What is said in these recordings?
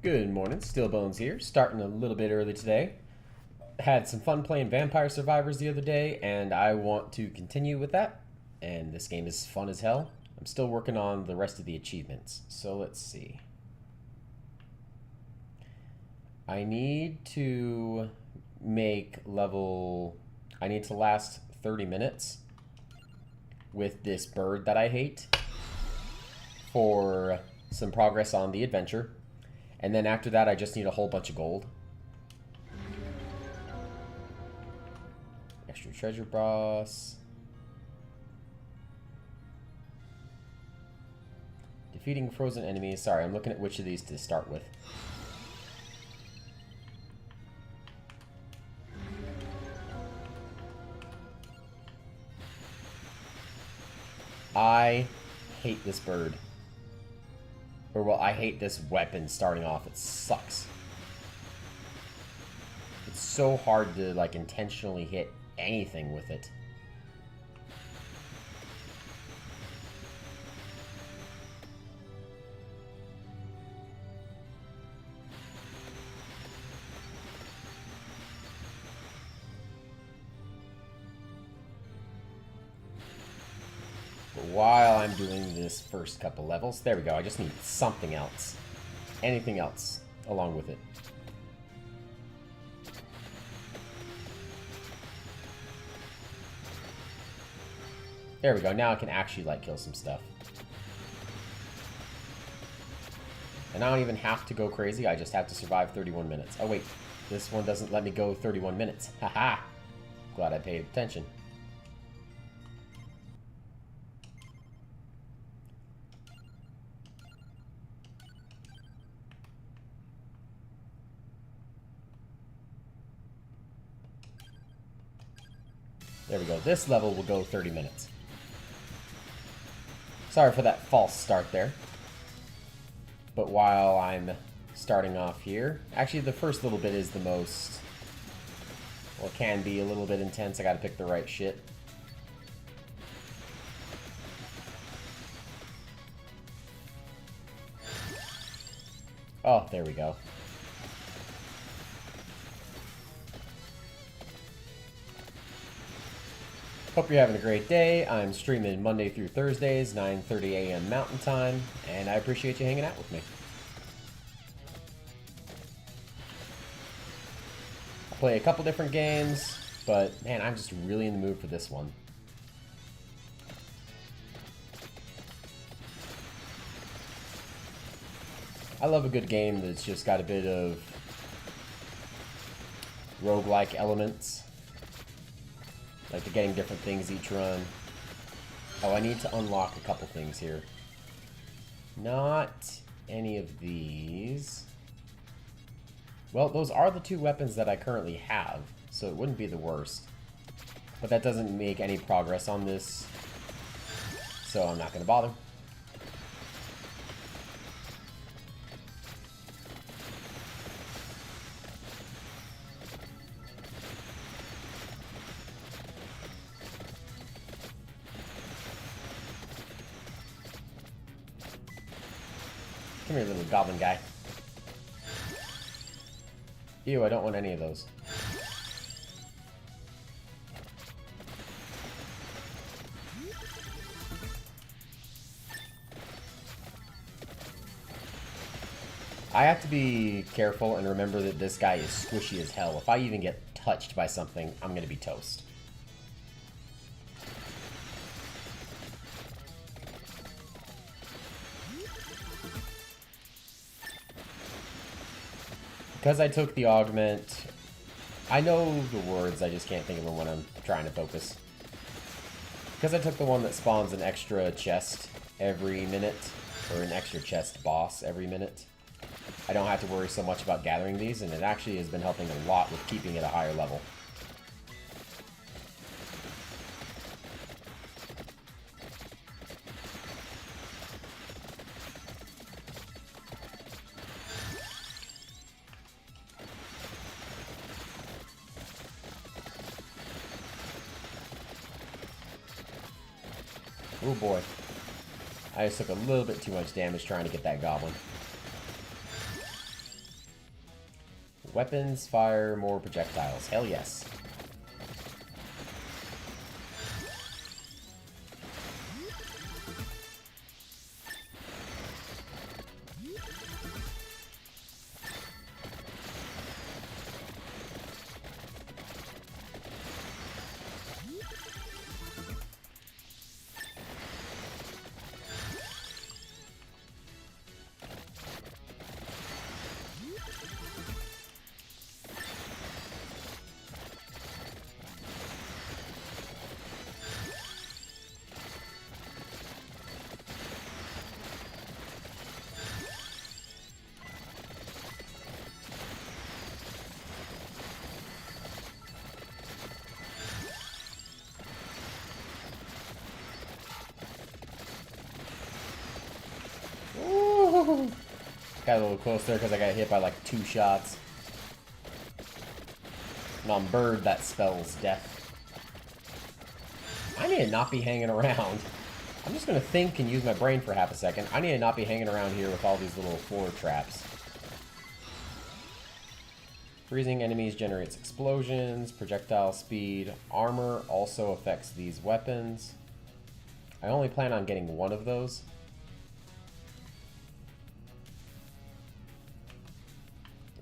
Good morning, Stillbones here. Starting a little bit early today. Had some fun playing Vampire Survivors the other day, and I want to continue with that. And this game is fun as hell. I'm still working on the rest of the achievements. So let's see. I need to make level... I need to last 30 minutes with this bird that I hate for some progress on the adventure. And then after that, I just need a whole bunch of gold. Extra treasure boss. Defeating frozen enemies. Sorry, I'm looking at which of these to start with. I hate this bird. Or, well, I hate this weapon starting off. It sucks. It's so hard to, like, intentionally hit anything with it. While I'm doing this first couple levels, there we go, I just need something else. Anything else along with it. There we go, now I can actually, like, kill some stuff. And I don't even have to go crazy, I just have to survive 31 minutes. Oh wait, this one doesn't let me go 31 minutes. Haha! Glad I paid attention. There we go. This level will go 30 minutes. Sorry for that false start there. But while I'm starting off here... Actually, the first little bit is the most... Well, it can be a little bit intense. I gotta pick the right shit. Oh, there we go. Hope you're having a great day. I'm streaming Monday through Thursdays, 9:30 a.m. Mountain Time, and I appreciate you hanging out with me. I play a couple different games, but man, I'm just really in the mood for this one. I love a good game that's just got a bit of roguelike elements. Like they're getting different things each run. Oh, I need to unlock a couple things here. Not any of these. Well, those are the two weapons that I currently have, so it wouldn't be the worst. But that doesn't make any progress on this, so I'm not going to bother. Come here, little goblin guy. Ew, I don't want any of those. I have to be careful and remember that this guy is squishy as hell. If I even get touched by something, I'm gonna be toast. Because I took the augment, I know the words, I just can't think of them when I'm trying to focus. Because I took the one that spawns an extra chest every minute, or an extra chest boss every minute, I don't have to worry so much about gathering these, and it actually has been helping a lot with keeping it a higher level. Oh boy. I just took a little bit too much damage trying to get that goblin. Weapons fire more projectiles. Hell yes. Ooh. Got a little closer because I got hit by like 2 shots. And on bird, that spells death. I need to not be hanging around. I'm just going to think and use my brain for half a second. I need to not be hanging around here with all these little floor traps. Freezing enemies generates explosions, projectile speed. Armor also affects these weapons. I only plan on getting one of those.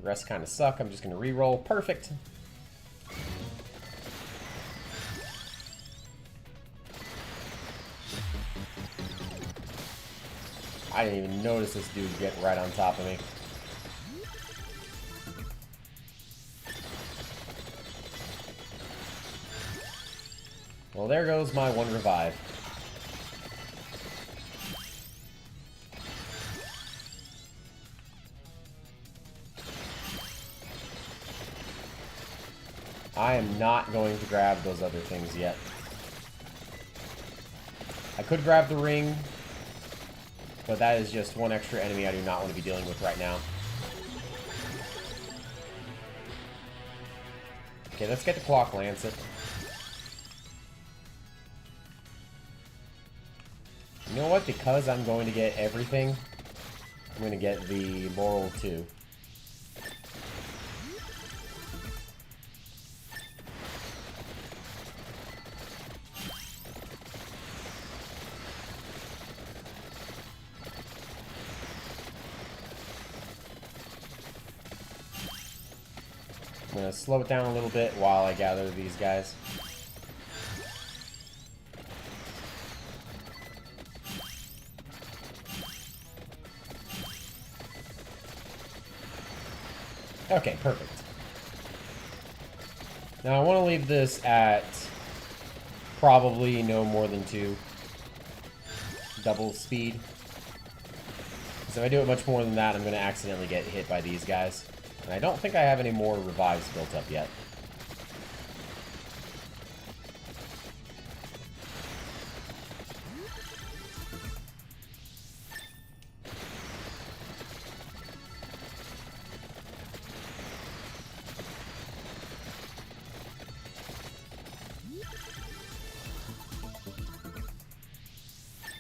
The rest kind of suck. I'm just going to re-roll. Perfect. I didn't even notice this dude get right on top of me. Well, there goes my 1 revive. I am not going to grab those other things yet. I could grab the ring, but that is just 1 extra enemy I do not want to be dealing with right now. Okay, let's get the Clock Lancet. You know what? Because I'm going to get everything, I'm going to get the Moral too. I'm going to slow it down a little bit while I gather these guys. Okay, perfect. Now I want to leave this at probably no more than 2 double speed. Because if I do it much more than that, I'm going to accidentally get hit by these guys. And I don't think I have any more revives built up yet.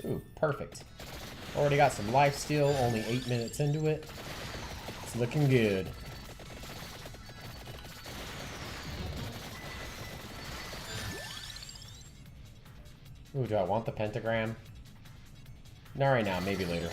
Ooh, perfect. Already got some lifesteal, only 8 minutes into it. It's looking good. Ooh, do I want the pentagram? Not right now, maybe later.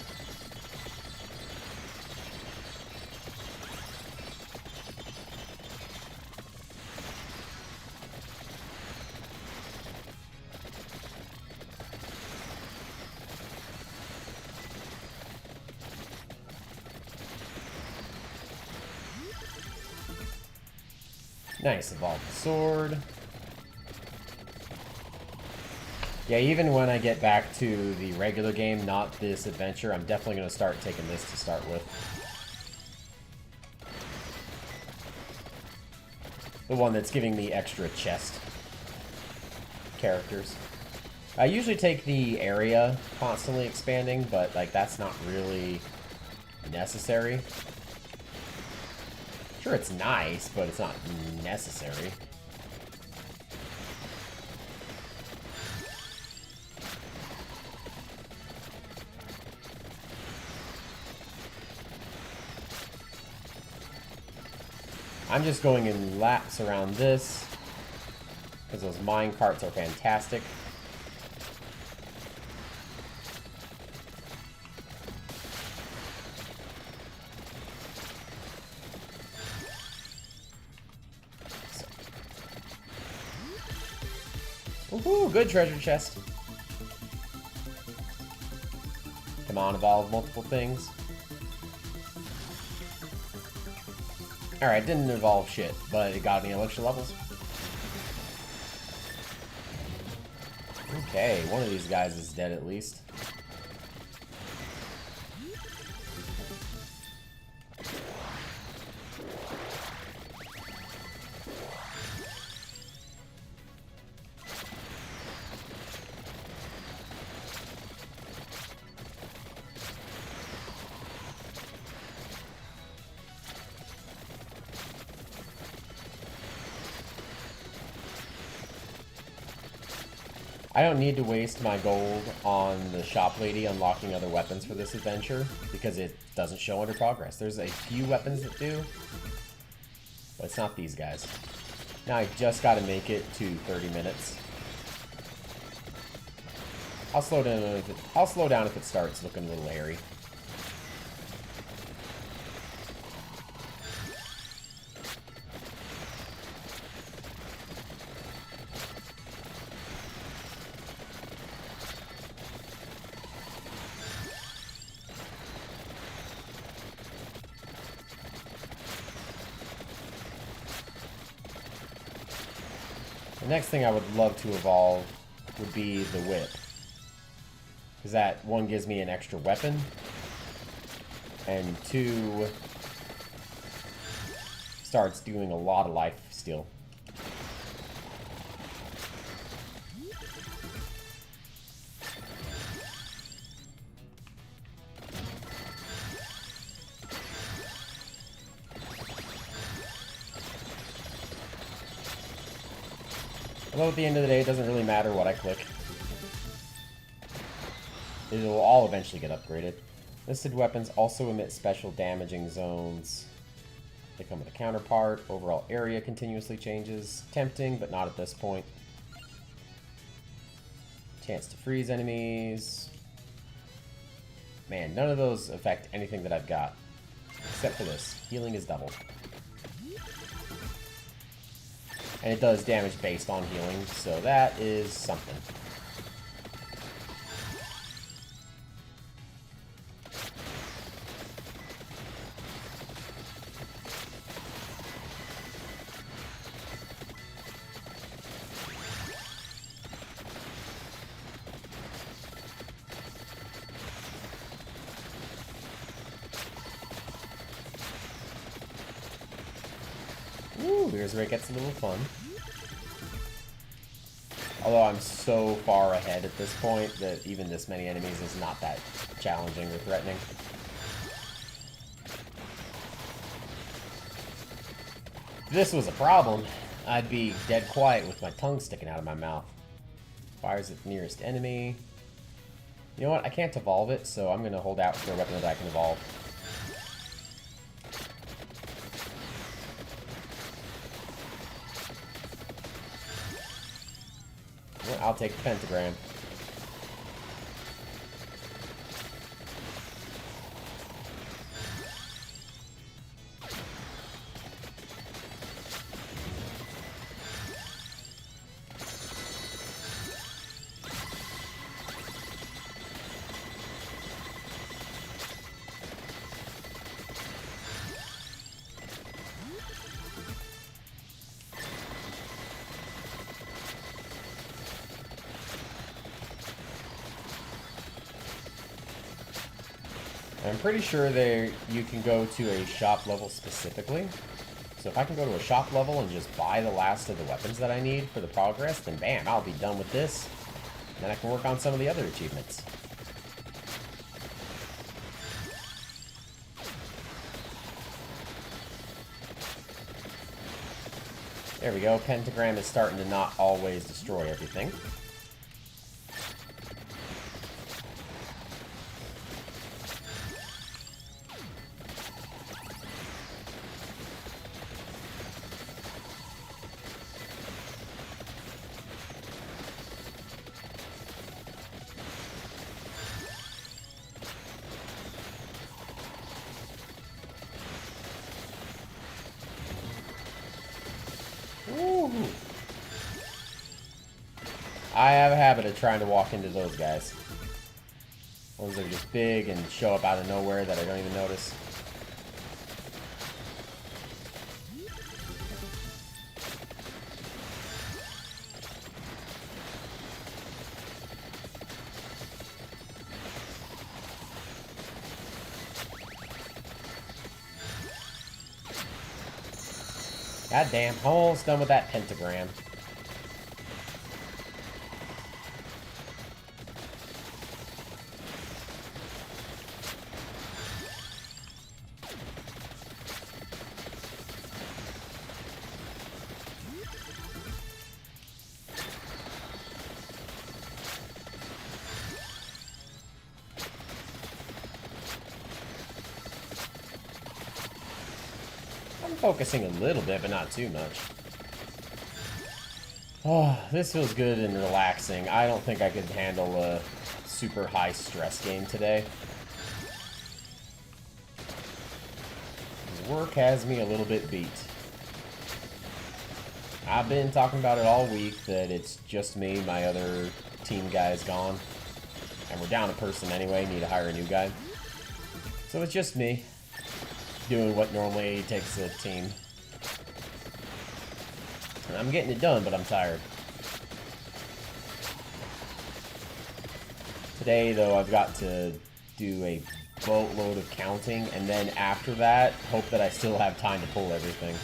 Nice, evolve the sword. Yeah, even when I get back to the regular game, not this adventure, I'm definitely going to start taking this to start with. The one that's giving me extra chest characters. I usually take the area constantly expanding, but like that's not really necessary. Sure, it's nice, but it's not necessary. I'm just going in laps around this because those mine carts are fantastic. Woohoo, good treasure chest. Come on, evolve multiple things. Alright, didn't evolve shit, but it got me elixir levels. Okay, one of these guys is dead at least. I don't need to waste my gold on the shop lady unlocking other weapons for this adventure because it doesn't show under progress. There's a few weapons that do, but it's not these guys. Now I just got to make it to 30 minutes. I'll slow down if it starts looking a little airy. The next thing I would love to evolve would be the whip. Because that, one, gives me an extra weapon, and two, starts doing a lot of life steal. Although at the end of the day, it doesn't really matter what I click. It will all eventually get upgraded. Listed weapons also emit special damaging zones. They come with a counterpart. Overall area continuously changes. Tempting, but not at this point. Chance to freeze enemies. Man, none of those affect anything that I've got. Except for this. Healing is doubled. And it does damage based on healing, so that is something. Ooh, here's where it gets a little fun. Although I'm so far ahead at this point that even this many enemies is not that challenging or threatening. If this was a problem, I'd be dead quiet with my tongue sticking out of my mouth. Fires at the nearest enemy. You know what? I can't evolve it, so I'm going to hold out for a weapon that I can evolve. I'll take the pentagram. I'm pretty sure there you can go to a shop level specifically. So if I can go to a shop level and just buy the last of the weapons that I need for the progress, then bam, I'll be done with this. And then I can work on some of the other achievements. There we go. Pentagram is starting to not always destroy everything. I have a habit of trying to walk into those guys. Ones that are just big and show up out of nowhere that I don't even notice. God damn, almost done with that pentagram. I'm focusing a little bit, but not too much. Oh, this feels good and relaxing. I don't think I could handle a super high stress game today. Work has me a little bit beat. I've been talking about it all week that it's just me, my other team guy's gone. And we're down a person anyway, need to hire a new guy. So it's just me doing what normally takes a team. And I'm getting it done, but I'm tired. Today, though, I've got to do a boatload of counting, and then after that, hope that I still have time to pull everything.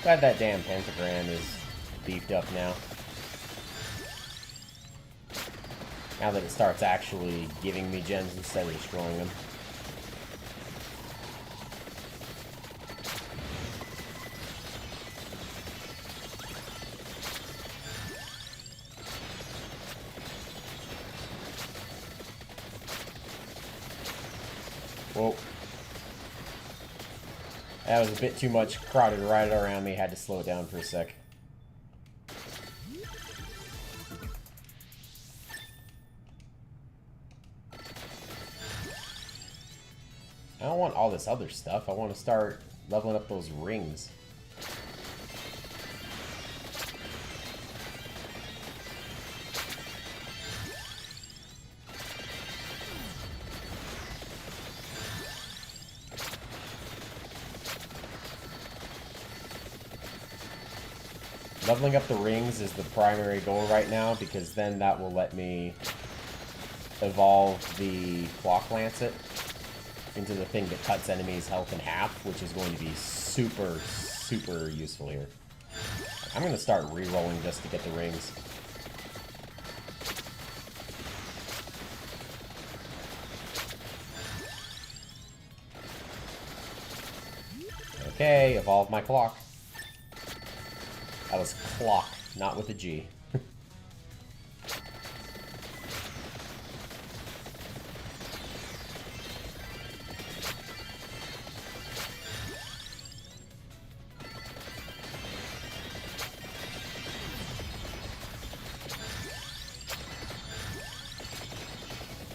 Glad that damn pentagram is beefed up now. Now that it starts actually giving me gems instead of destroying them. Whoa. That was a bit too much crowded right around me. Had to slow it down for a sec. I don't want all this other stuff. I want to start leveling up those rings. Leveling up the rings is the primary goal right now, because then that will let me evolve the Clock Lancet into the thing that cuts enemies' health in half, which is going to be super, super useful here. I'm going to start re-rolling just to get the rings. Okay, evolve my clock. That was clock, not with a G.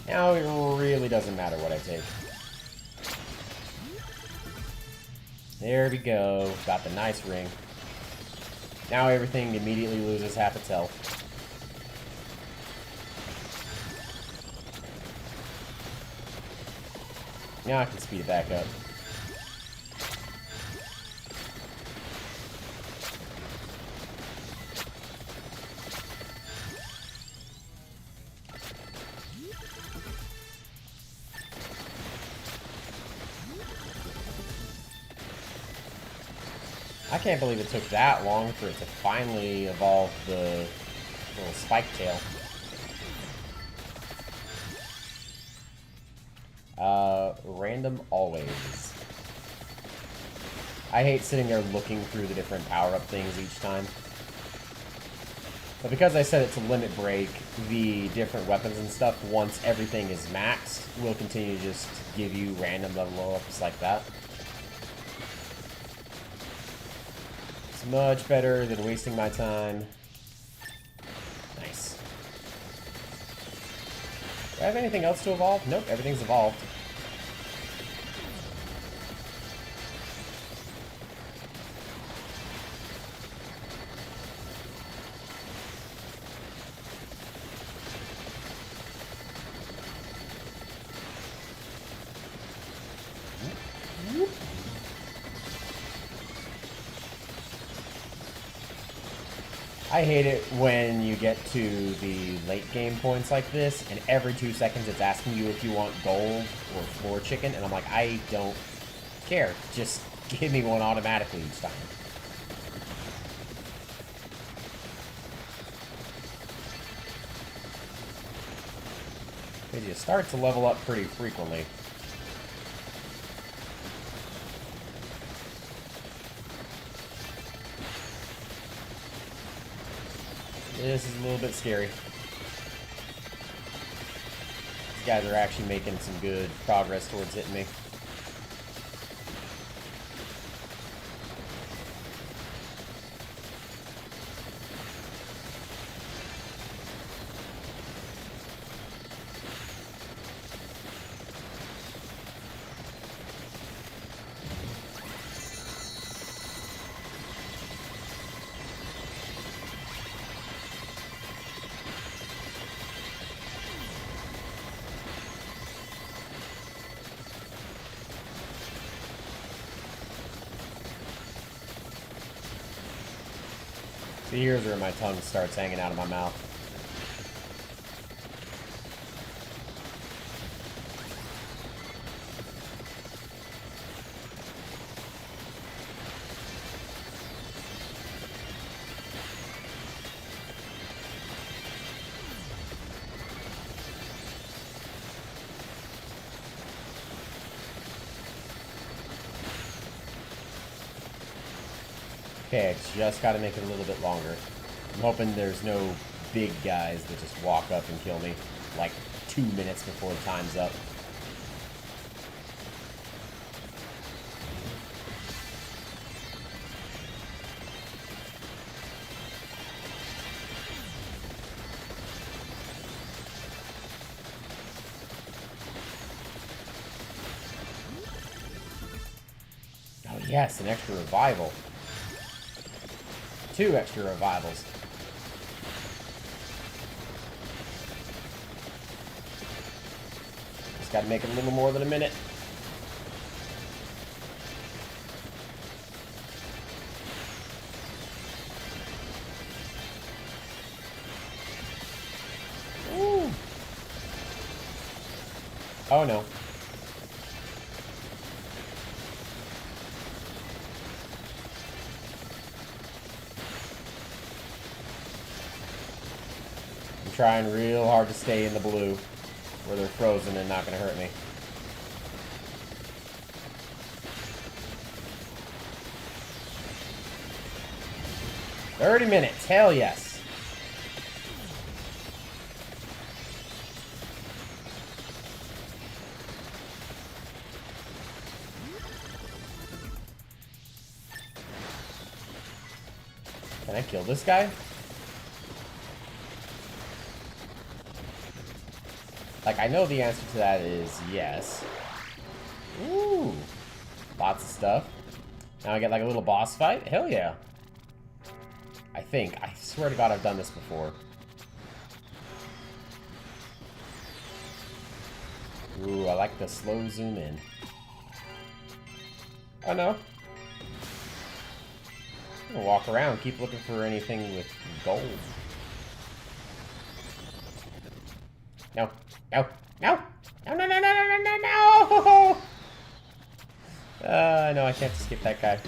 Now it really doesn't matter what I take. There we go. Got the nice ring. Now everything immediately loses half its health. Now I can speed it back up. I can't believe it took that long for it to finally evolve the little spike tail. Random always. I hate sitting there looking through the different power-up things each time. But because I set it to limit break, the different weapons and stuff, once everything is maxed, will continue to just give you random level ups like that. It's much better than wasting my time. Nice. Do I have anything else to evolve? Nope, everything's evolved. I hate it when you get to the late game points like this, and every 2 seconds it's asking you if you want gold or floor chicken, and I'm like, I don't care. Just give me one automatically each time. Because you start to level up pretty frequently. This is a little bit scary. These guys are actually making some good progress towards hitting me. See, here's where my tongue starts hanging out of my mouth. Okay, I just got to make it a little bit longer. I'm hoping there's no big guys that just walk up and kill me like 2 minutes before the time's up. Oh yes, an extra revival. 2 extra revivals. Just gotta make it a little more than a minute. Ooh. Oh no. Trying real hard to stay in the blue where they're frozen and not going to hurt me. "30 minutes, hell yes." Can I kill this guy? Like, I know the answer to that is yes. Ooh. Lots of stuff. Now I get like a little boss fight? Hell yeah. I think. I swear to God I've done this before. Ooh, I like the slow zoom in. Oh no. I'm gonna walk around, keep looking for anything with gold. No. No. No. No, no, no, no, no, no, no, no! No, I can't skip that guy.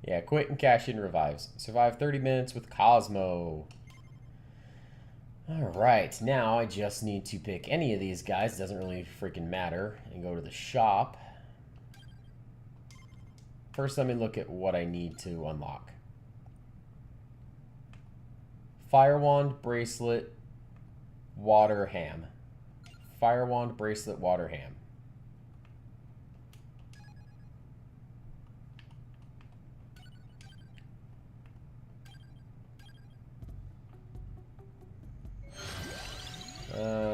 Yeah, quit and cash in revives. Survive 30 minutes with Cosmo. Alright, now I just need to pick any of these guys. Doesn't really freaking matter. And go to the shop. First, let me look at what I need to unlock. Fire Wand, Bracelet, Water Ham. Fire Wand, Bracelet, Water Ham.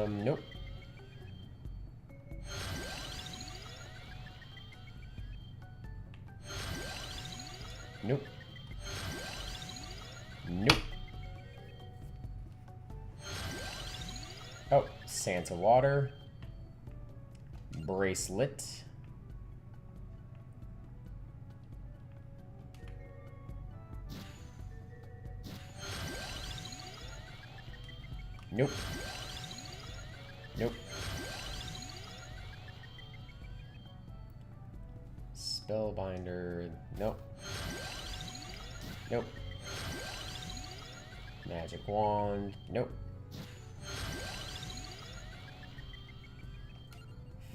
Nope. Nope. Nope. Oh, Santa Water. Bracelet. Nope. Nope. Spellbinder. Nope. Nope. Magic Wand. Nope.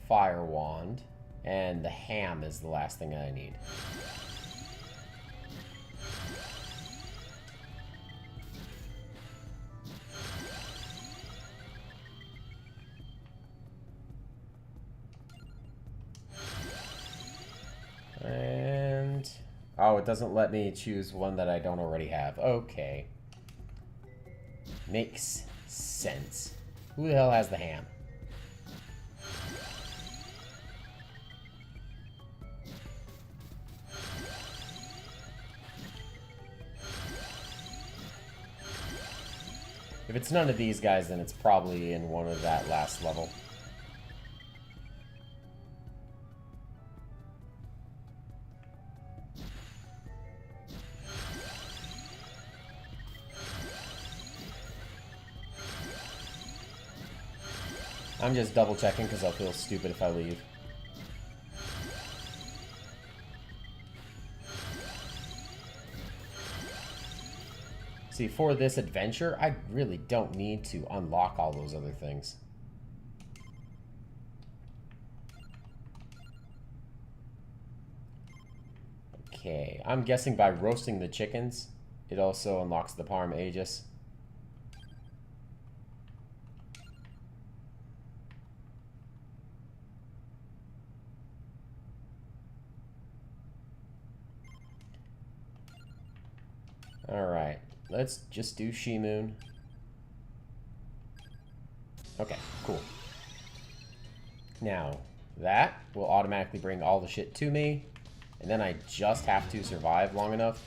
Fire Wand. And the ham is the last thing I need. And... oh, it doesn't let me choose one that I don't already have. Okay. Makes sense. Who the hell has the ham? If it's none of these guys, then it's probably in one of that last level. I'm just double checking because I'll feel stupid if I leave. See, for this adventure, I really don't need to unlock all those other things. Okay, I'm guessing by roasting the chickens, it also unlocks the Parm Aegis. Alright, let's just do Shimoon. Okay, cool. Now, that will automatically bring all the shit to me, and then I just have to survive long enough.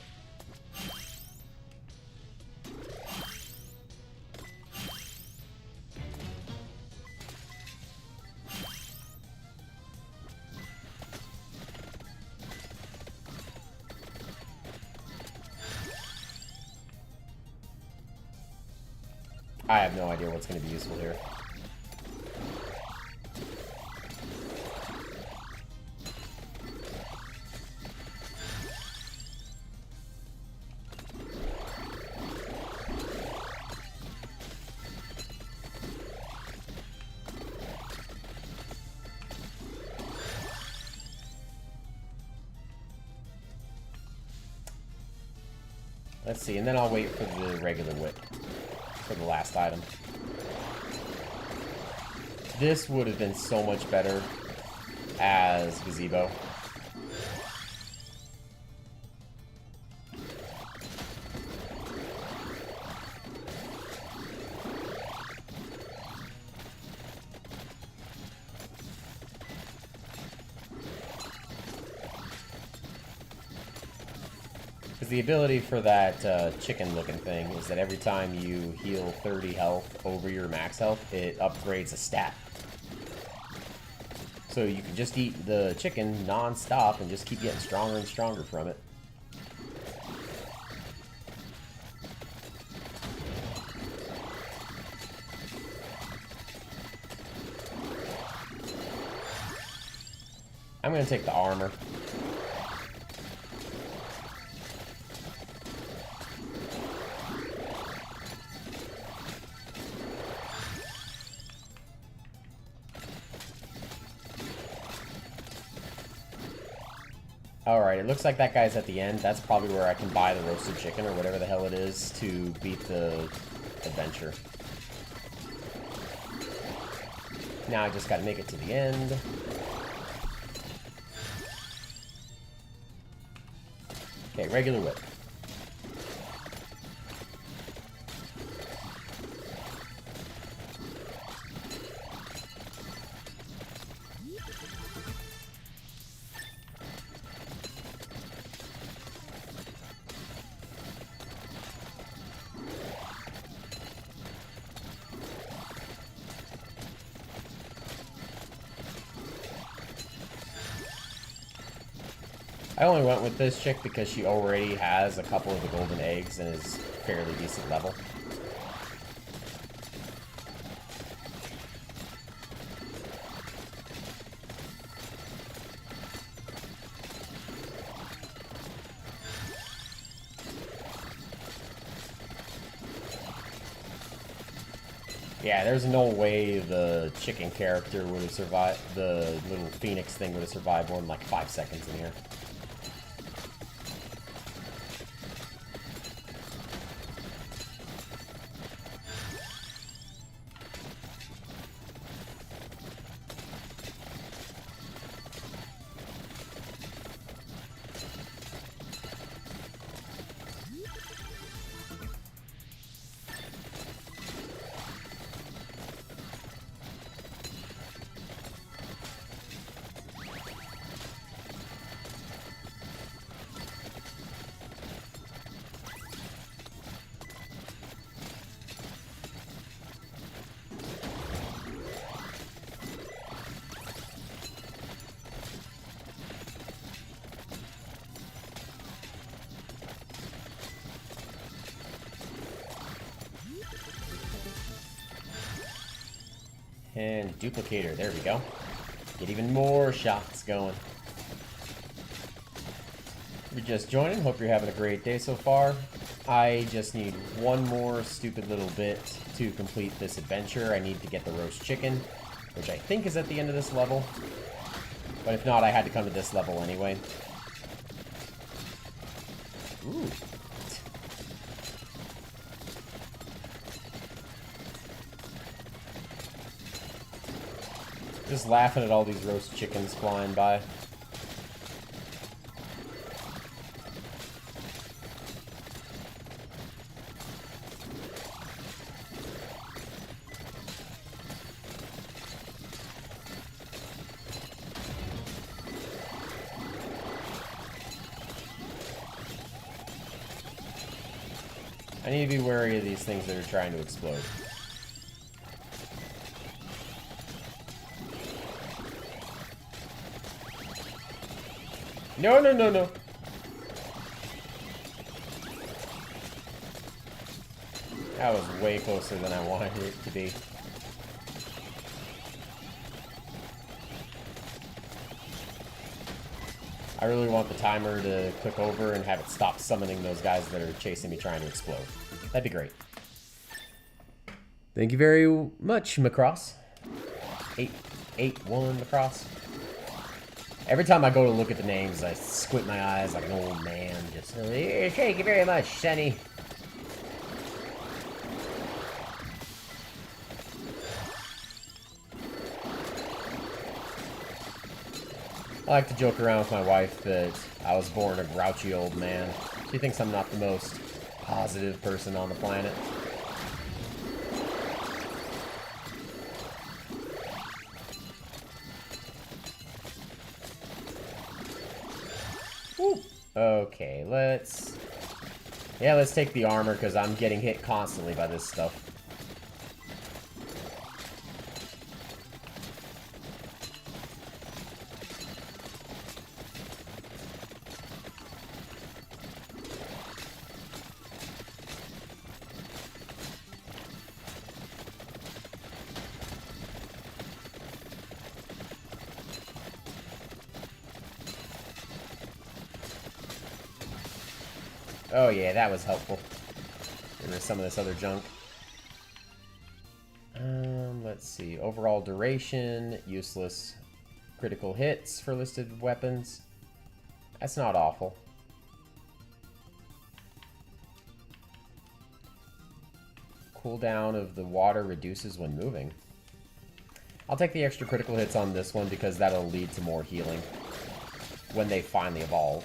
I have no idea what's going to be useful here. Let's see, and then I'll wait for the regular whip for the last item. This would have been so much better as Gazebo. Because the ability for that chicken-looking thing is that every time you heal 30 health over your max health, it upgrades a stat. So you can just eat the chicken non-stop and just keep getting stronger and stronger from it. I'm going to take the armor. Alright, it looks like that guy's at the end. That's probably where I can buy the roasted chicken or whatever the hell it is to beat the adventure. Now I just gotta make it to the end. Okay, regular whip. I only went with this chick because she already has a couple of the golden eggs and is fairly decent level. Yeah, there's no way the chicken character would have survived, the little phoenix thing would have survived more than like 5 seconds in here. And duplicator, there we go. Get even more shots going. If you're just joining, hope you're having a great day so far. I just need one more stupid little bit to complete this adventure. I need to get the roast chicken, which I think is at the end of this level. But if not, I had to come to this level anyway. Ooh. Just laughing at all these roast chickens flying by. I need to be wary of these things that are trying to explode. No, no, no, no. That was way closer than I wanted it to be. I really want the timer to click over and have it stop summoning those guys that are chasing me trying to explode. That'd be great. Thank you very much, Macross. 881 Macross. Every time I go to look at the names, I squint my eyes like an old man. Just, thank you very much, Sonny. I like to joke around with my wife that I was born a grouchy old man. She thinks I'm not the most positive person on the planet. Woo. Okay, let's take the armor because I'm getting hit constantly by this stuff. Oh yeah, that was helpful. And there's some of this other junk. Let's see. Overall duration, useless critical hits for listed weapons. That's not awful. Cooldown of the water reduces when moving. I'll take the extra critical hits on this one because that'll lead to more healing when they finally evolve.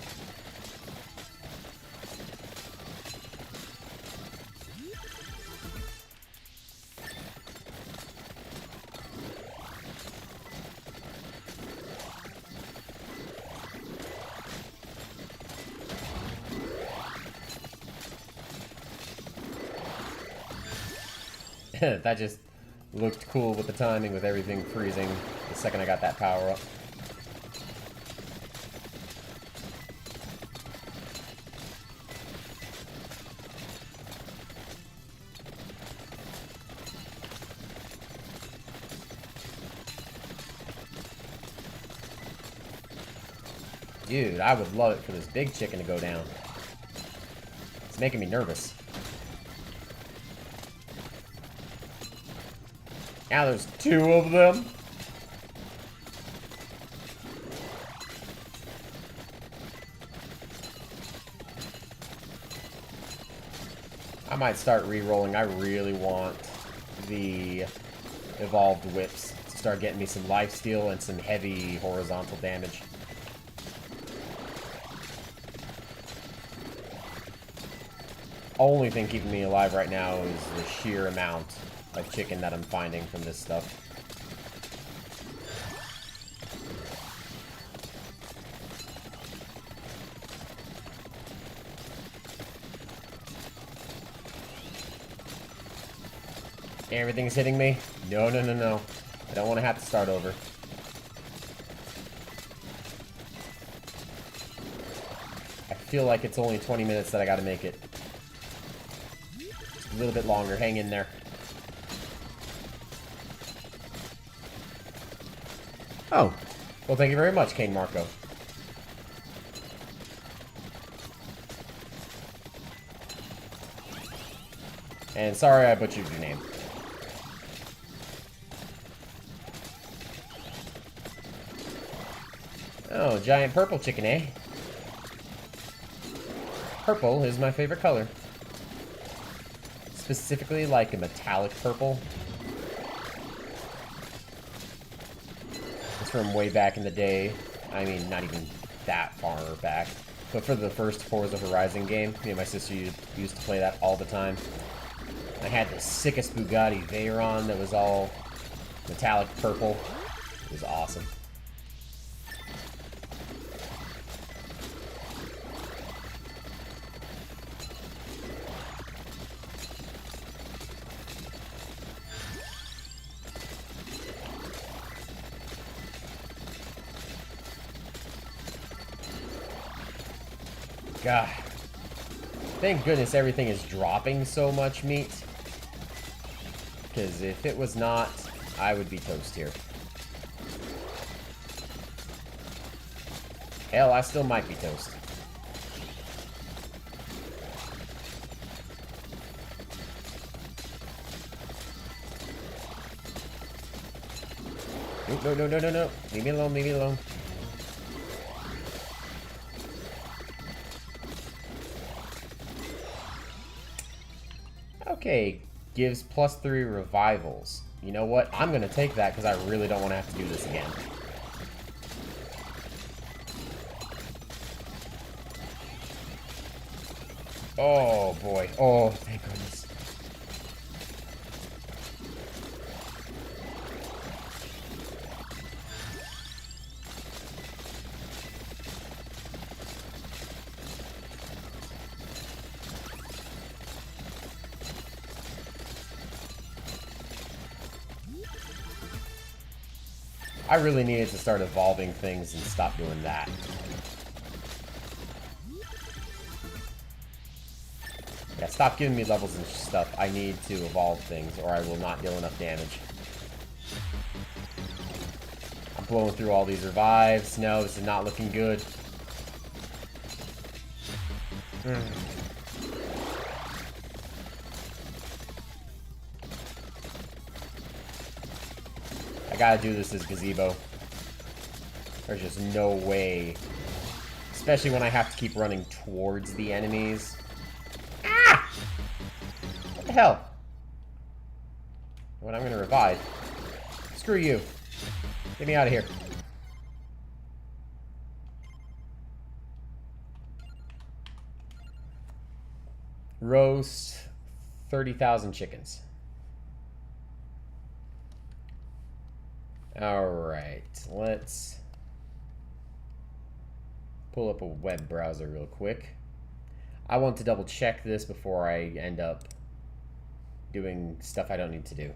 That just looked cool with the timing, with everything freezing the second I got that power up. Dude, I would love it for this big chicken to go down. It's making me nervous. Now there's 2 of them. I might start re-rolling. I really want the evolved whips to start getting me some lifesteal and some heavy horizontal damage. Only thing keeping me alive right now is the sheer amount of chicken that I'm finding from this stuff. Everything's hitting me? No, no, no, no. I don't want to have to start over. I feel like it's only 20 minutes that I gotta make it. Just a little bit longer. Hang in there. Oh. Well, thank you very much, Kane Marco. And sorry I butchered your name. Oh, giant purple chicken, eh? Purple is my favorite color. Specifically like a metallic purple. It's from way back in the day. I mean, not even that far back. But for the first Forza Horizon game, me and my sister used to play that all the time. I had the sickest Bugatti Veyron that was all metallic purple. It was awesome. God. Thank goodness everything is dropping so much meat. Because if it was not, I would be toast here. Hell, I still might be toast. No, no, no, no, no. Leave me alone, leave me alone. Okay, gives +3 revivals. You know what? I'm going to take that because I really don't want to have to do this again. Oh, boy. Oh, thank goodness. I really needed to start evolving things and stop doing that. Yeah, stop giving me levels and stuff. I need to evolve things or I will not deal enough damage. I'm blowing through all these revives. No, this is not looking good. I gotta do this as Gazebo. There's just no way Especially when I have to keep running towards the enemies. Ah! What the hell? When I'm gonna revive. Screw you. Get me out of here. Roast 30,000 chickens. Alright, let's pull up a web browser real quick. I want to double check this before I end up doing stuff I don't need to do.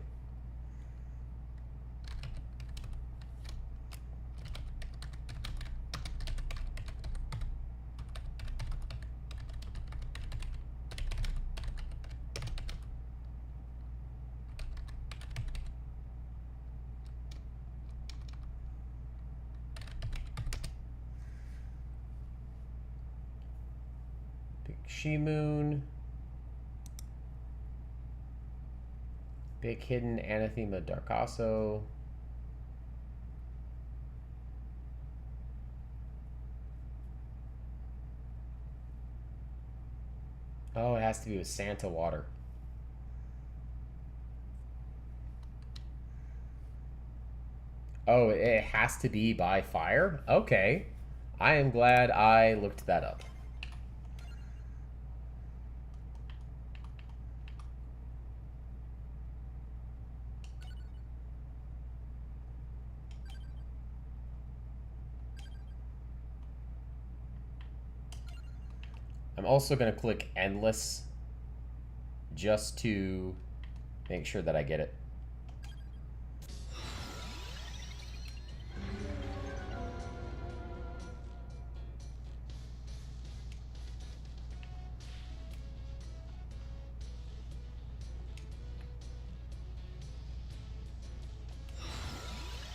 Shimoon. Big Hidden Anathema Darkaso. Oh, it has to be with Santa water. Oh, it has to be by fire? Okay. I am glad I looked that up. I'm also going to click Endless just to make sure that I get it.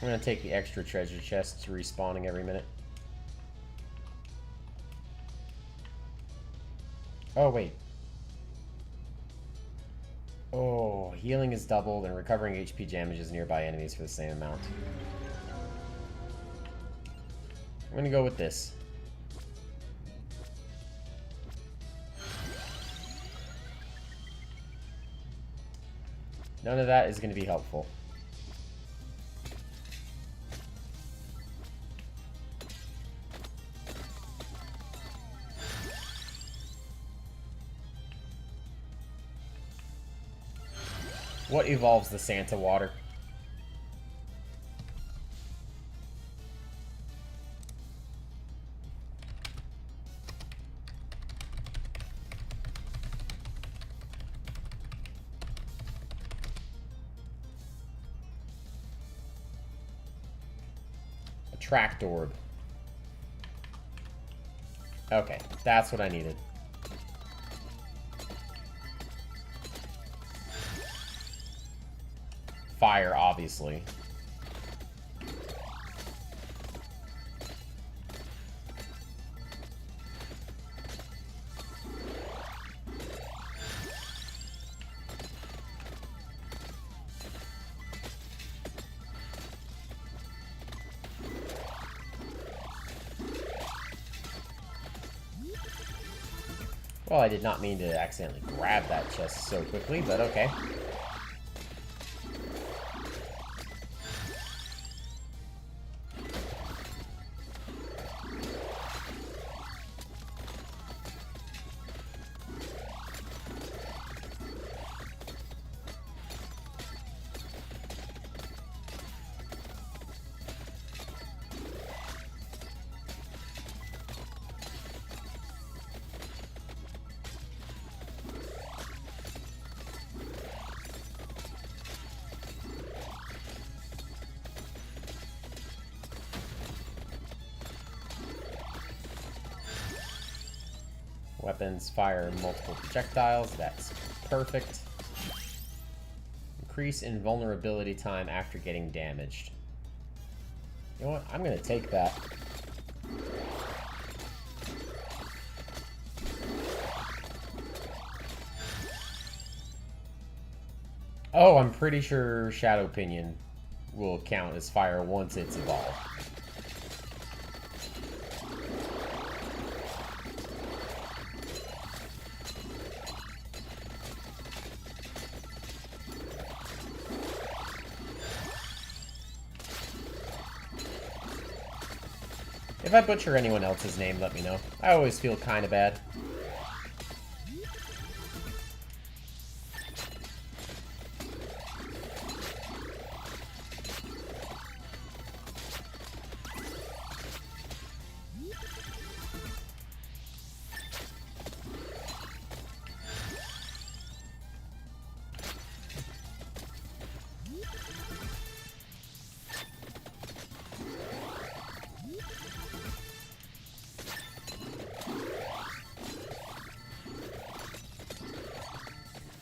I'm going to take the extra treasure chests respawning every minute. Oh, wait. Oh, healing is doubled and recovering HP damages nearby enemies for the same amount. I'm going to go with this. None of that is going to be helpful. What evolves the Santa water? A tracked orb. Okay, that's what I needed. Fire, obviously. Well, I did not mean to accidentally grab that chest so quickly, but okay. Weapons fire multiple projectiles. That's perfect. Increase invulnerability time after getting damaged. You know what? I'm going to take that. Oh, I'm pretty sure Shadow Pinion will count as fire once it's evolved. If I butcher anyone else's name, let me know. I always feel kind of bad.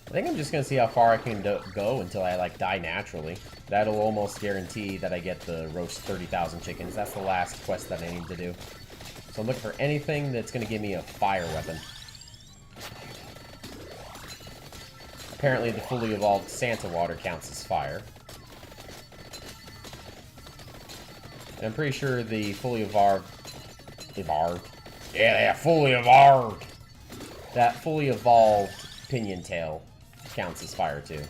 I think I'm just gonna see how far I can go until I, like, die naturally. That'll almost guarantee that I get the roast 30,000 chickens. That's the last quest that I need to do. So I'm looking for anything that's gonna give me a fire weapon. Apparently the fully evolved Santa water counts as fire. And I'm pretty sure the fully evolved... Yeah, fully evolved! That fully evolved Pinion Tail counts as fire too.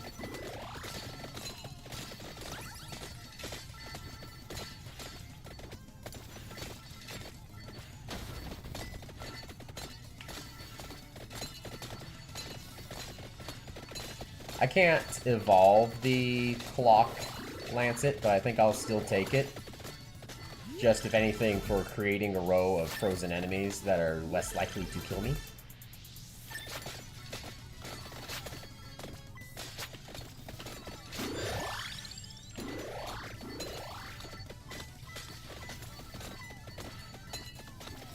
I can't evolve the Clock Lancet, but I think I'll still take it. Just, if anything, for creating a row of frozen enemies that are less likely to kill me.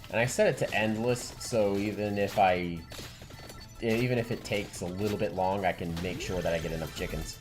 And I set it to endless, so even if it takes a little bit long, I can make sure that I get enough chickens.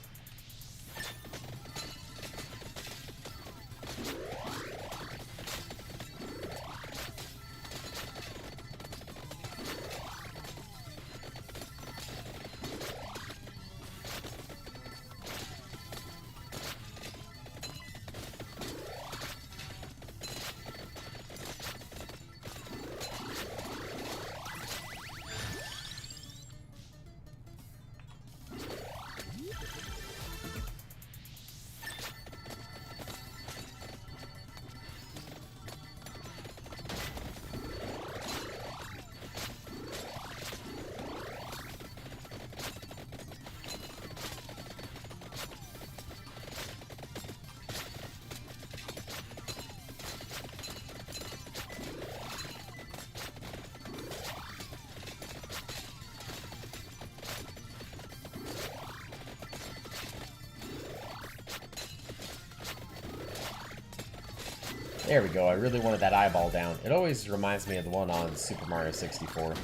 There we go, I really wanted that eyeball down. It always reminds me of the one on Super Mario 64.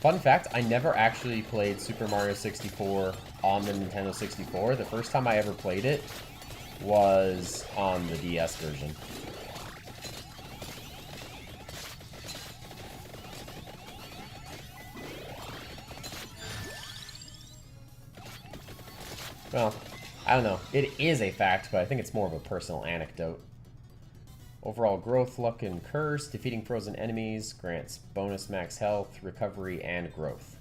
Fun fact, I never actually played Super Mario 64 on the Nintendo 64. The first time I ever played it was on the DS version. Well, I don't know. It is a fact, but I think it's more of a personal anecdote. Overall growth, luck, and curse. Defeating frozen enemies grants bonus max health, recovery, and growth.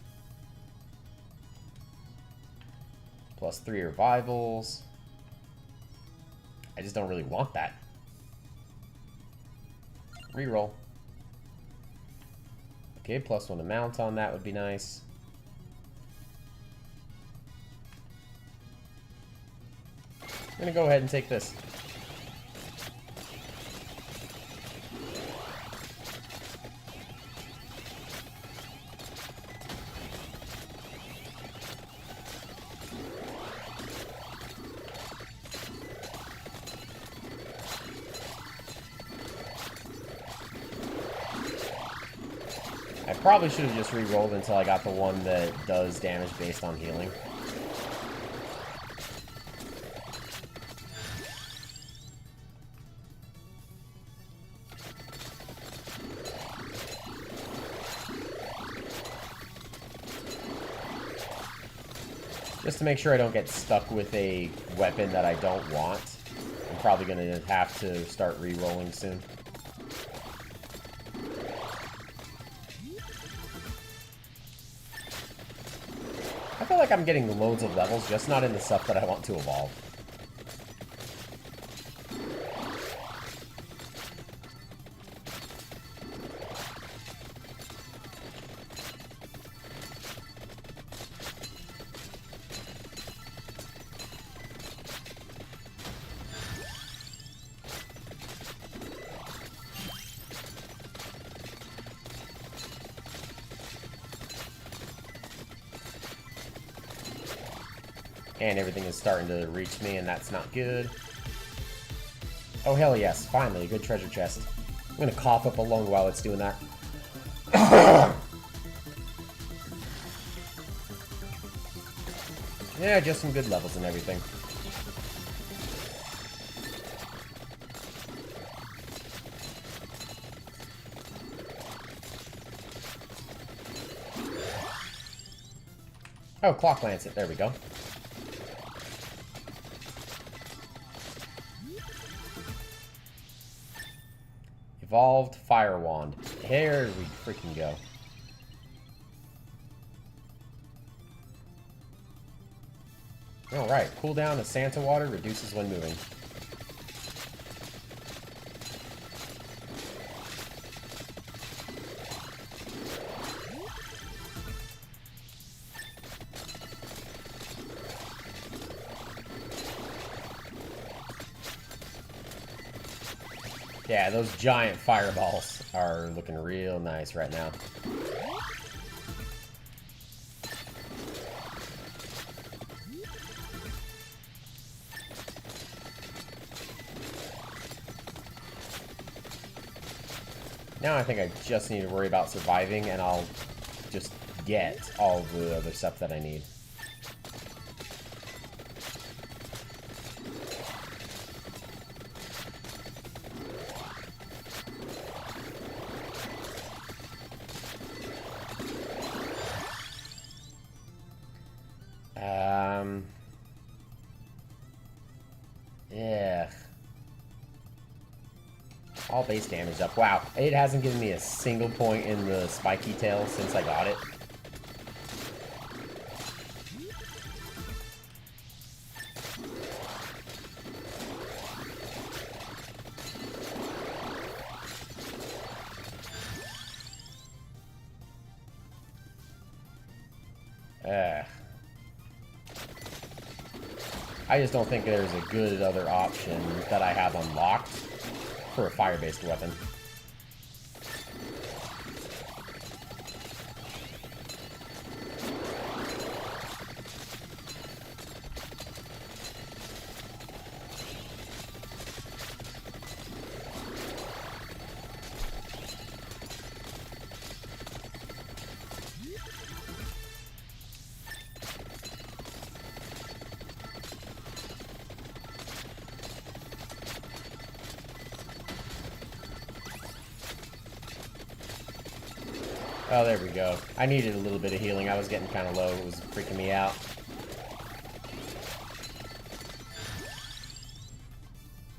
Plus 3 revivals. I just don't really want that. Reroll. Okay, plus 1 amount on that would be nice. I'm gonna go ahead and take this. I probably should have just re-rolled until I got the one that does damage based on healing. Just to make sure I don't get stuck with a weapon that I don't want. I'm probably going to have to start re-rolling soon. I feel like I'm getting loads of levels, just not in the stuff that I want to evolve. And everything is starting to reach me, and that's not good. Oh, hell yes. Finally, a good treasure chest. I'm gonna cough up a lung while it's doing that. Yeah, just some good levels and everything. Oh, Clock Lancet. There we go. Evolved Fire Wand. Here we freaking go. Alright, cooldown of Santa Water reduces when moving. Yeah, those giant fireballs are looking real nice right now. Now I think I just need to worry about surviving, and I'll just get all the other stuff that I need. Yeah. All base damage up. Wow, it hasn't given me a single point in the spiky tail since I got it. I just don't think there's a good other option that I have unlocked for a fire-based weapon. Oh, there we go. I needed a little bit of healing. I was getting kind of low. It was freaking me out.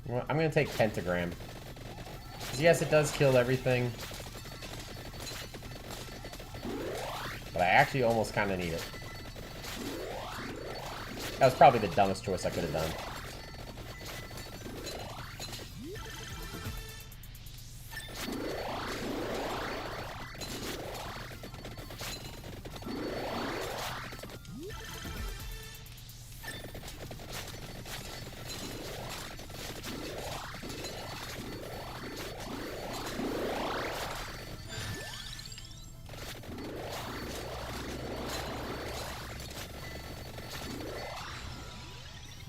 Well, I'm going to take Pentagram. Because yes, it does kill everything. But I actually almost kind of need it. That was probably the dumbest choice I could have done.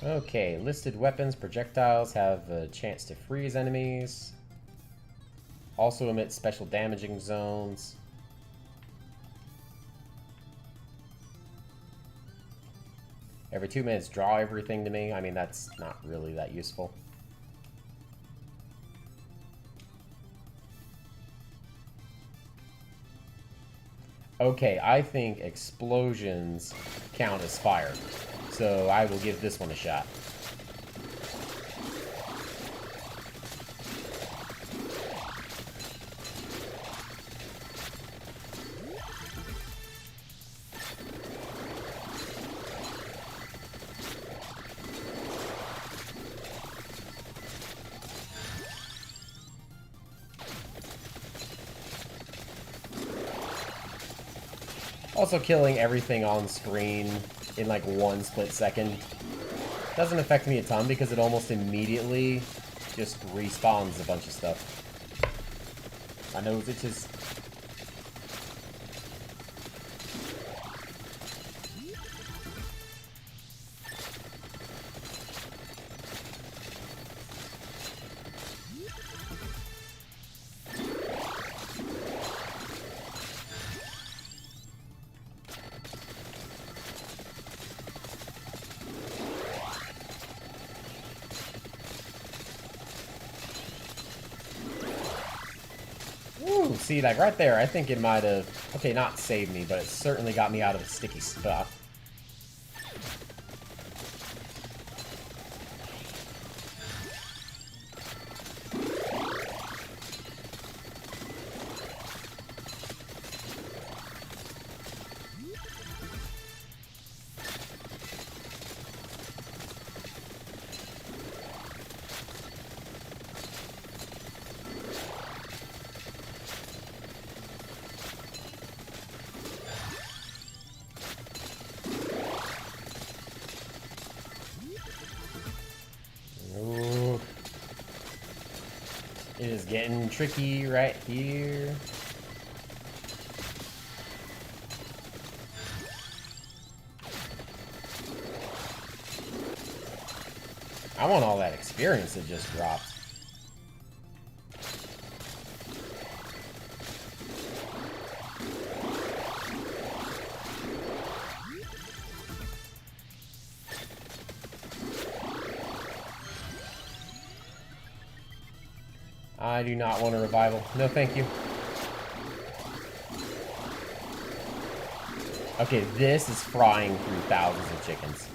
Okay, listed weapons, projectiles have a chance to freeze enemies. Also emit special damaging zones. Every 2 minutes, draw everything to me. I mean, that's not really that useful. Okay, I think explosions count as fire. So I will give this one a shot. Also, killing everything on screen in like 1 split second doesn't affect me a ton because it almost immediately just respawns a bunch of stuff. My nose itches. see, like right there, I think it might have, okay, not saved me, but it certainly got me out of a sticky spot. Ooh. It is getting tricky right here. I want all that experience that just dropped. I do not want a revival. No, thank you. Okay, this is frying through thousands of chickens.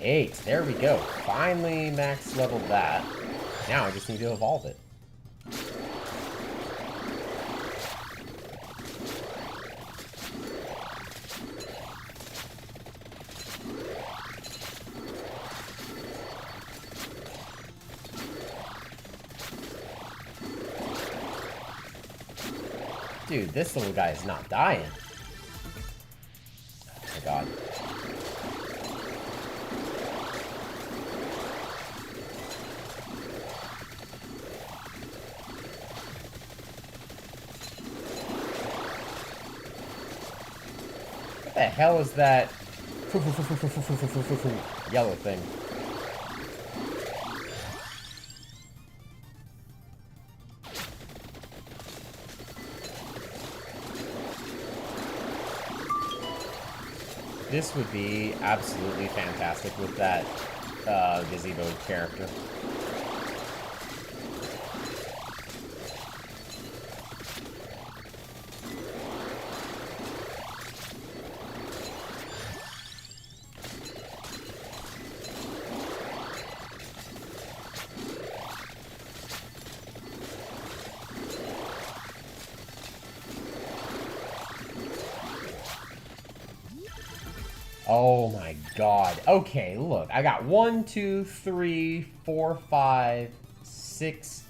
Eight. There we go. Finally max leveled that. Now I just need to evolve it. Dude, this little guy is not dying. Oh my god. What the hell is that yellow thing? This would be absolutely fantastic with that gazebo character. Oh my god. Okay, look. I got 1, 2, 3, 4, 5, 6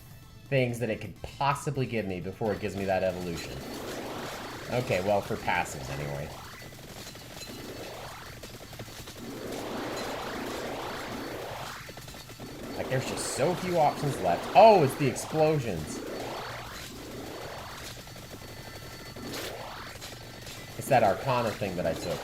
things that it could possibly give me before it gives me that evolution. Okay, well, for passives anyway. Like, there's just so few options left. Oh, it's the explosions. It's that Arcana thing that I took.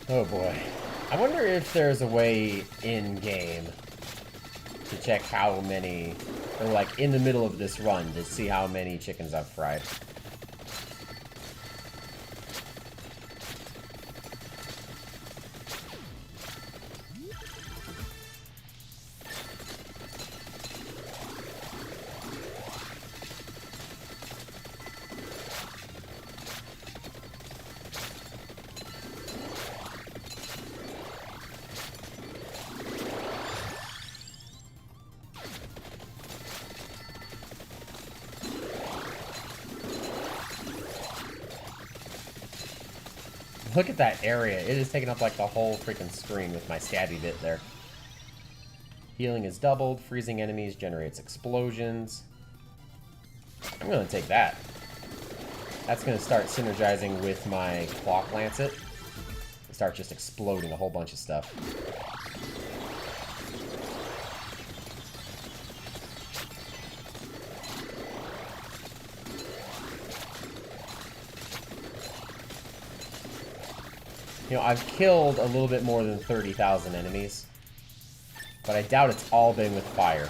Oh boy. I wonder if there's a way in-game to check how many, or like in the middle of this run, to see how many chickens I've fried. Look at that area. It is taking up like the whole freaking screen with my stabby bit there. Healing is doubled. Freezing enemies generates explosions. I'm going to take that. That's going to start synergizing with my Clock Lancet. Start just exploding a whole bunch of stuff. You know, I've killed a little bit more than 30,000 enemies, but I doubt it's all been with fire.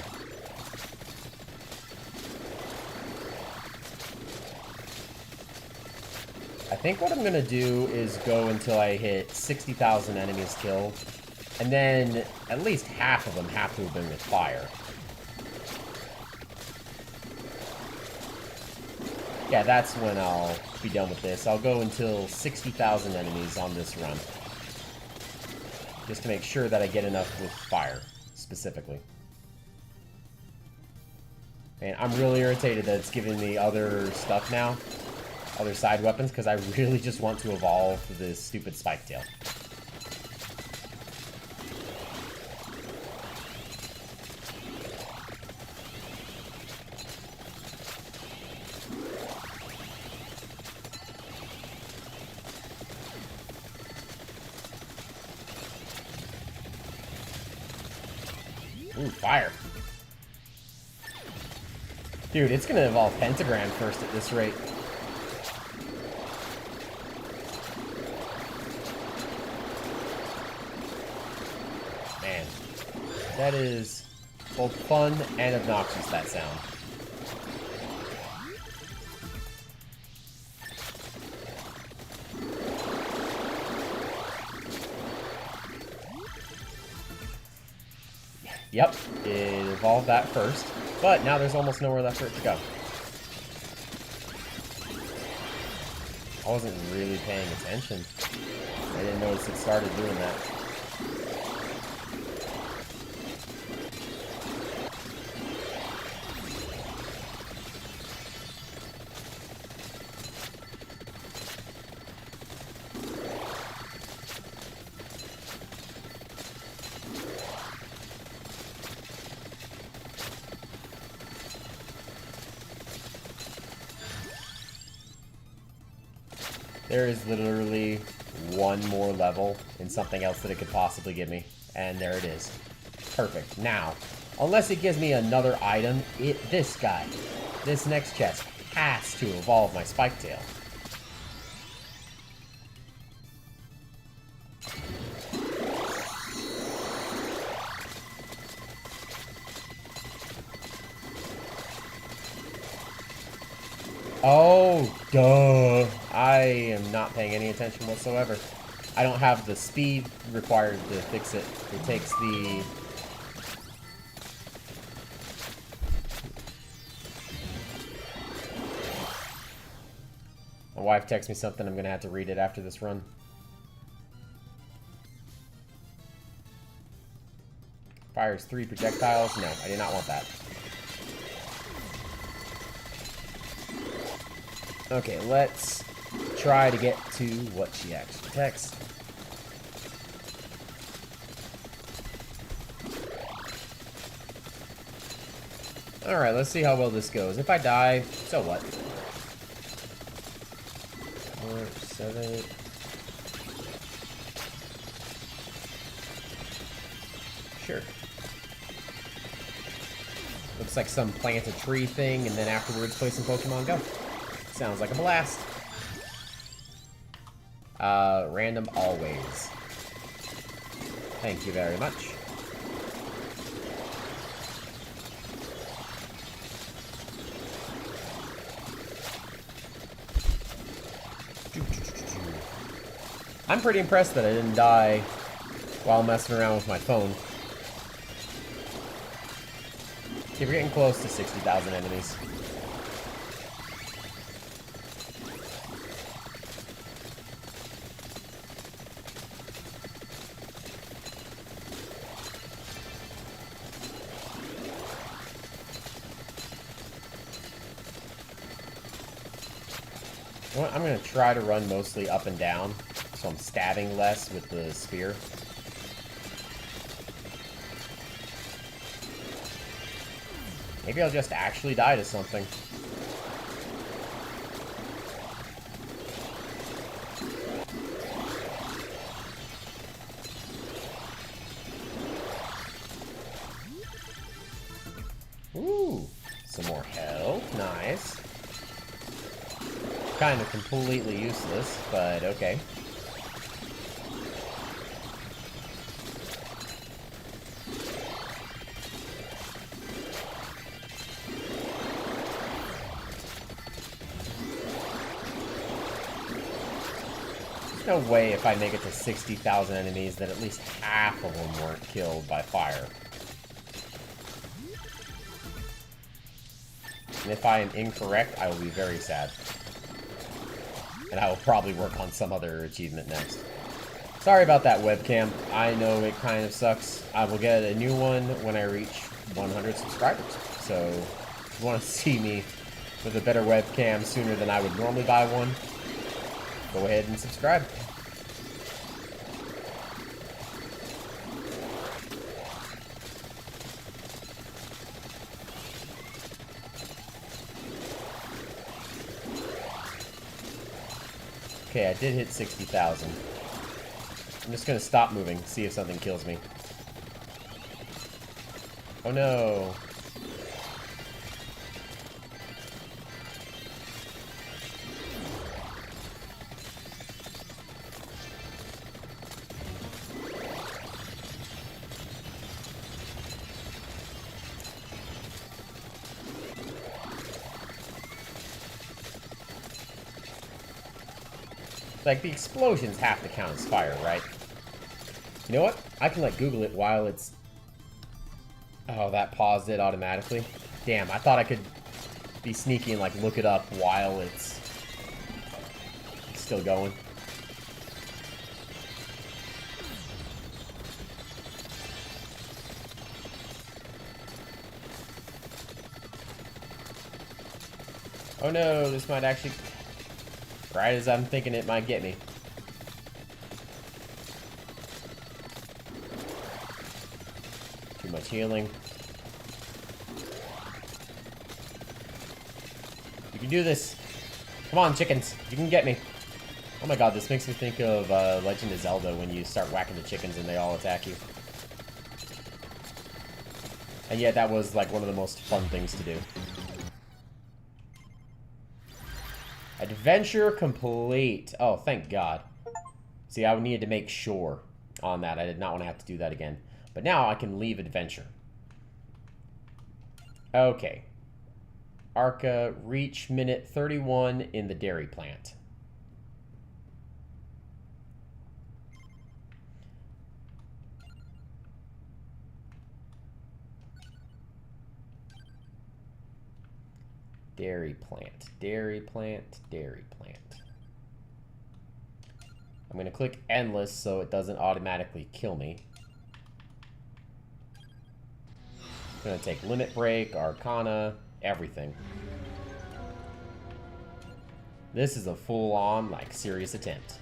I think what I'm going to do is go until I hit 60,000 enemies killed, and then at least half of them have to have been with fire. Yeah, that's when I'll be done with this. I'll go until 60,000 enemies on this run. Just to make sure that I get enough with fire, specifically. And I'm really irritated that it's giving me other stuff now. Other side weapons, because I really just want to evolve this stupid Spike Tail. Ooh, fire. Dude, it's gonna evolve Pentagram first at this rate. Man, that is both fun and obnoxious, that sound. Yep, it evolved that first, but now there's almost nowhere left for it to go. I wasn't really paying attention. I didn't notice it started doing that. There is literally one more level in something else that it could possibly give me. And there it is. Perfect. Now, unless it gives me another item, this guy, this next chest, has to evolve my Spike Tail. Oh, duh. I am not paying any attention whatsoever. I don't have the speed required to fix it. It takes the... My wife texts me something. I'm going to have to read it after this run. Fires 3 projectiles. No, I do not want that. Okay, let's try to get to what she actually texts. Alright, let's see how well this goes. If I die, so what? 4, 7... Sure. Looks like some plant a tree thing, and then afterwards play some Pokemon Go. Sounds like a blast. Random always. Thank you very much. I'm pretty impressed that I didn't die while messing around with my phone. Okay, we're getting close to 60,000 enemies. I'm going to try to run mostly up and down, so I'm stabbing less with the spear. Maybe I'll just actually die to something. Ooh, some more health. Nice. Kind of completely useless, but okay. No way if I make it to 60,000 enemies that at least half of them weren't killed by fire. And if I am incorrect, I will be very sad. And I will probably work on some other achievement next. Sorry about that webcam. I know it kind of sucks. I will get a new one when I reach 100 subscribers. So if you want to see me with a better webcam sooner than I would normally buy one, go ahead and subscribe. Okay, I did hit 60,000. I'm just gonna stop moving, see if something kills me. Oh no. Like, the explosions have to count as fire, right? You know what? I can, like, Google it while it's... Oh, that paused it automatically. Damn, I thought I could be sneaky and, like, look it up while it's still going. Oh no, this might actually... Right as I'm thinking it might get me. Too much healing. You can do this. Come on, chickens. You can get me. Oh my god, this makes me think of Legend of Zelda when you start whacking the chickens and they all attack you. And yet that was like one of the most fun things to do. Adventure complete. Oh, thank God. See, I needed to make sure on that. I did not want to have to do that again. But now I can leave adventure. Okay. Arca, reach minute 31 in the dairy plant. Dairy plant, dairy plant, dairy plant. I'm going to click endless so it doesn't automatically kill me. I'm going to take limit break, arcana, everything. This is a full-on, like, serious attempt.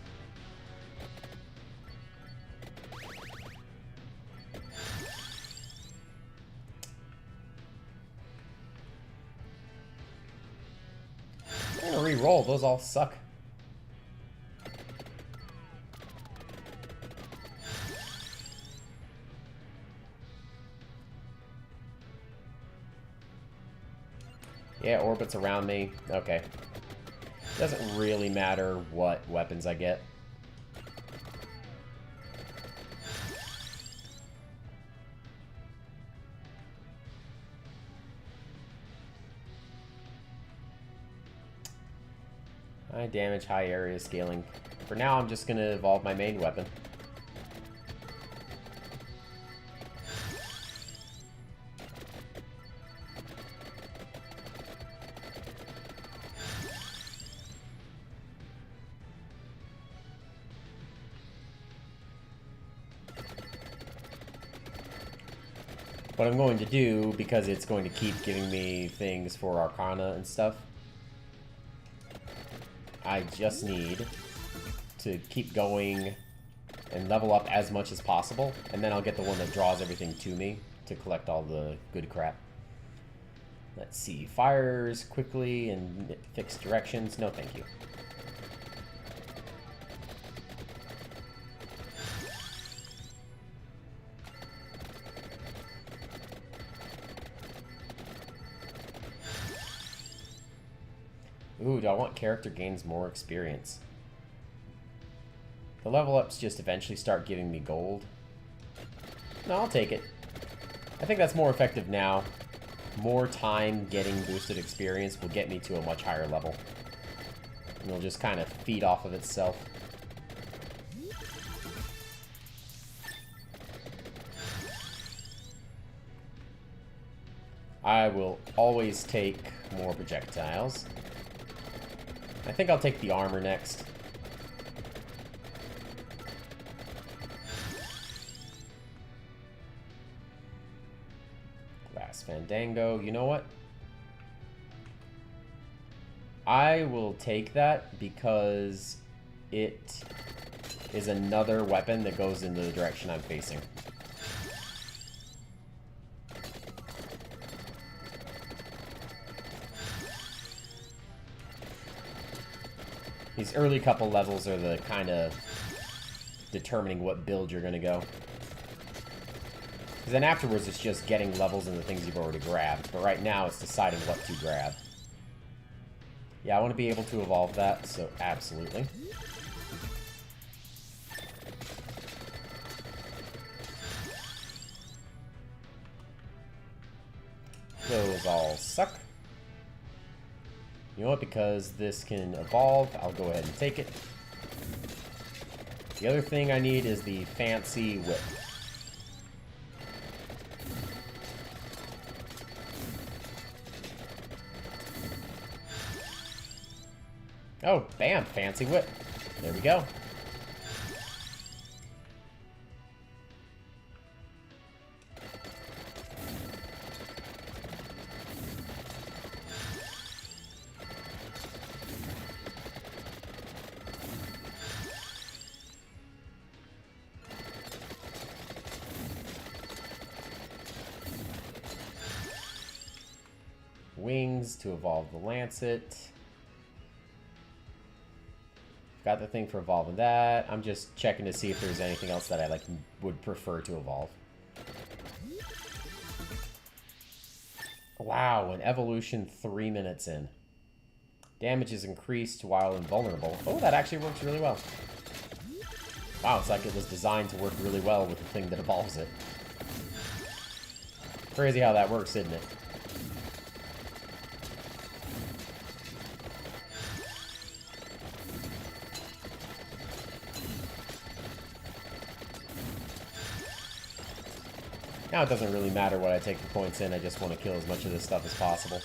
I'm gonna re-roll. Those all suck. Yeah, orbits around me. Okay. Doesn't really matter what weapons I get. High damage, high area scaling. For now, I'm just gonna evolve my main weapon. What I'm going to do, because it's going to keep giving me things for Arcana and stuff, I just need to keep going and level up as much as possible, and then I'll get the one that draws everything to me to collect all the good crap. Let's see. Fires quickly and fixed directions. No, thank you. Ooh, do I want character gains more experience? The level ups just eventually start giving me gold. No, I'll take it. I think that's more effective now. More time getting boosted experience will get me to a much higher level. And it'll just kind of feed off of itself. I will always take more projectiles. I think I'll take the armor next. Glass Fandango. You know what? I will take that because it is another weapon that goes into the direction I'm facing. These early couple levels are the kind of determining what build you're going to go. Because then afterwards it's just getting levels in the things you've already grabbed. But right now it's deciding what to grab. Yeah, I want to be able to evolve that, so absolutely. Those all suck. You know what, because this can evolve, I'll go ahead and take it. The other thing I need is the fancy whip. Oh, bam, fancy whip. There we go. Wings to evolve the Lancet. Got the thing for evolving that. I'm just checking to see if there's anything else that I would prefer to evolve. Wow, an evolution 3 minutes in. Damage is increased while invulnerable. Oh, that actually works really well. Wow, it's like it was designed to work really well with the thing that evolves it. Crazy how that works, isn't it? Now it doesn't really matter what I take the points in, I just want to kill as much of this stuff as possible.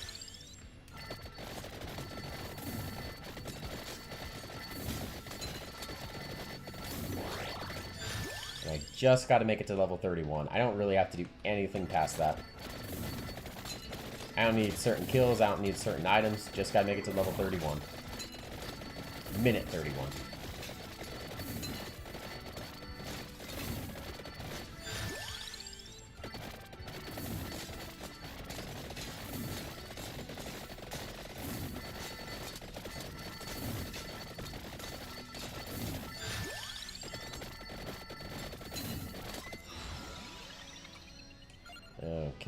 And I just got to make it to level 31. I don't really have to do anything past that. I don't need certain kills, I don't need certain items, just got to make it to level 31. Minute 31.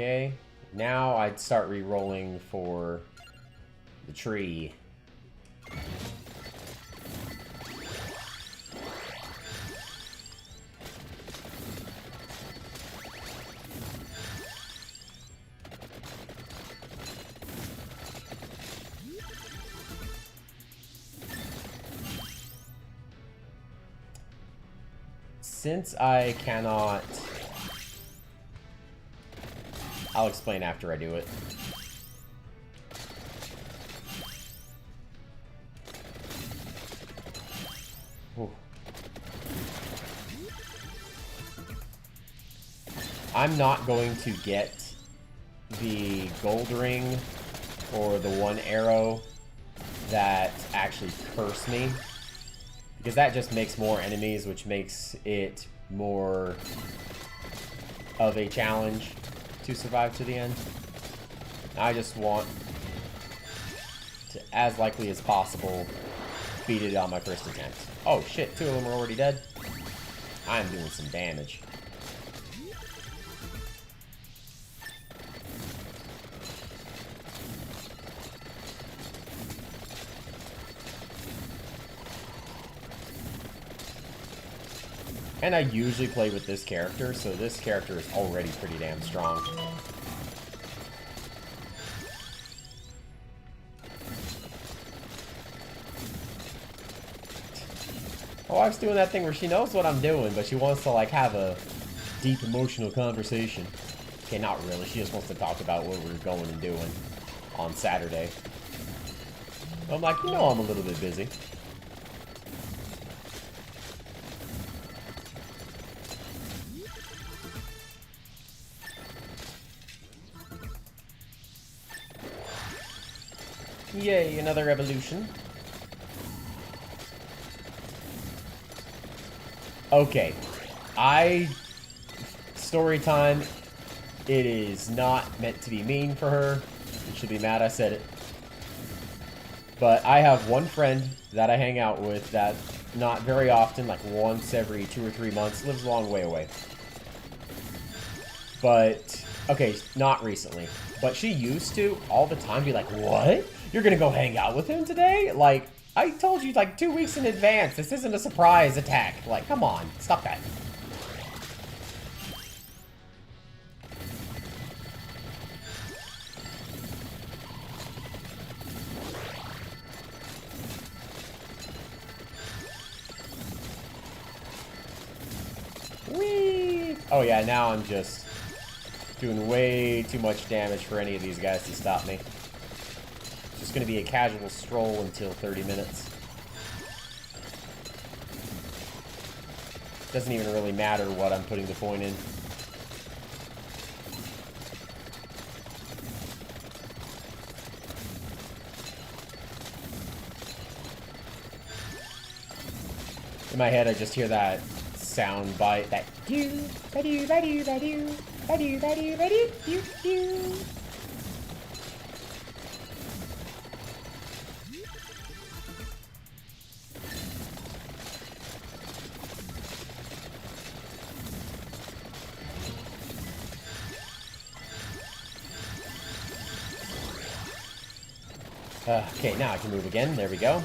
Okay, now I'd start re-rolling for the tree. Since I cannot... I'll explain after I do it. Ooh. I'm not going to get the gold ring or the one arrow that actually curse me, because that just makes more enemies, which makes it more of a challenge to survive to the end. I just want to, as likely as possible, beat it on my first attempt. Oh shit, 2 of them are already dead. I am doing some damage. And I usually play with this character, so this character is already pretty damn strong. My wife's doing that thing where she knows what I'm doing, but she wants to, like, have a deep emotional conversation. Okay, not really. She just wants to talk about what we're going and doing on Saturday. I'm like, you know I'm a little bit busy. Yay, another evolution. Okay. Story time. It is not meant to be mean for her. You should be mad I said it. But I have one friend that I hang out with that not very often, like once every 2 or 3 months, lives a long way away. But, okay, not recently. But she used to, all the time, be like, what? You're gonna go hang out with him today? Like, I told you, like, 2 weeks in advance. This isn't a surprise attack. Like, come on. Stop that. Whee! Oh, yeah, now I'm just doing way too much damage for any of these guys to stop me. It's just going to be a casual stroll until 30 minutes. Doesn't even really matter what I'm putting the point in. In my head, I just hear that sound bite, that do, ba-do, ba-do, ba-do, ba-do, ba-do, ba-do, do, do. Okay, now I can move again. There we go.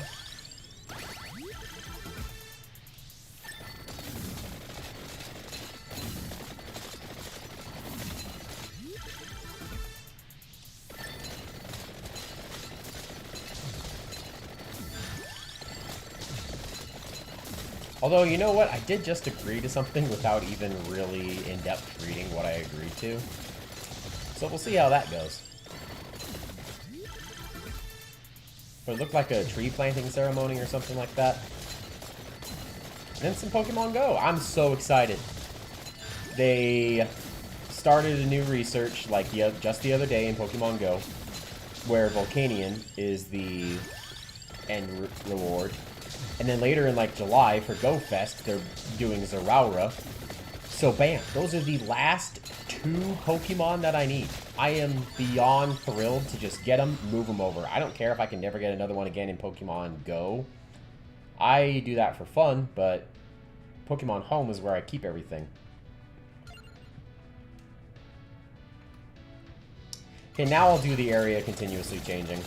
Although, you know what? I did just agree to something without even really in-depth reading what I agreed to. So we'll see how that goes. But it looked like a tree planting ceremony or something like that. And then some Pokemon Go. I'm so excited. They started a new research like just the other day in Pokemon Go, where Volcanion is the end reward. And then later in like July for Go Fest, they're doing Zeraora. So bam, those are the last 2 Pokemon that I need. I am beyond thrilled to just get them, move them over. I don't care if I can never get another one again in Pokemon Go. I do that for fun, but Pokemon Home is where I keep everything. Okay, now I'll do the area continuously changing.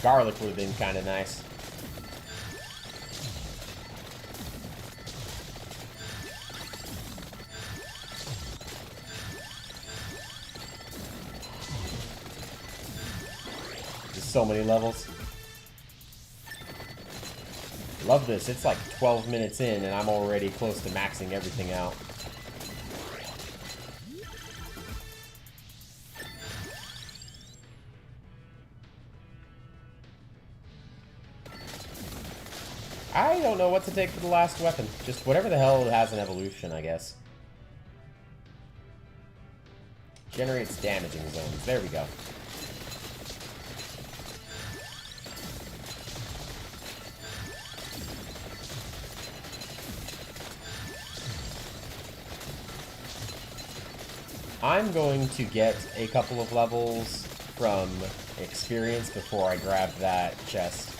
Garlic would have been kind of nice. Just so many levels. Love this. It's like 12 minutes in and I'm already close to maxing everything out. I don't know what to take for the last weapon. Just whatever the hell has an evolution, I guess. Generates damaging zones. There we go. I'm going to get a couple of levels from experience before I grab that chest.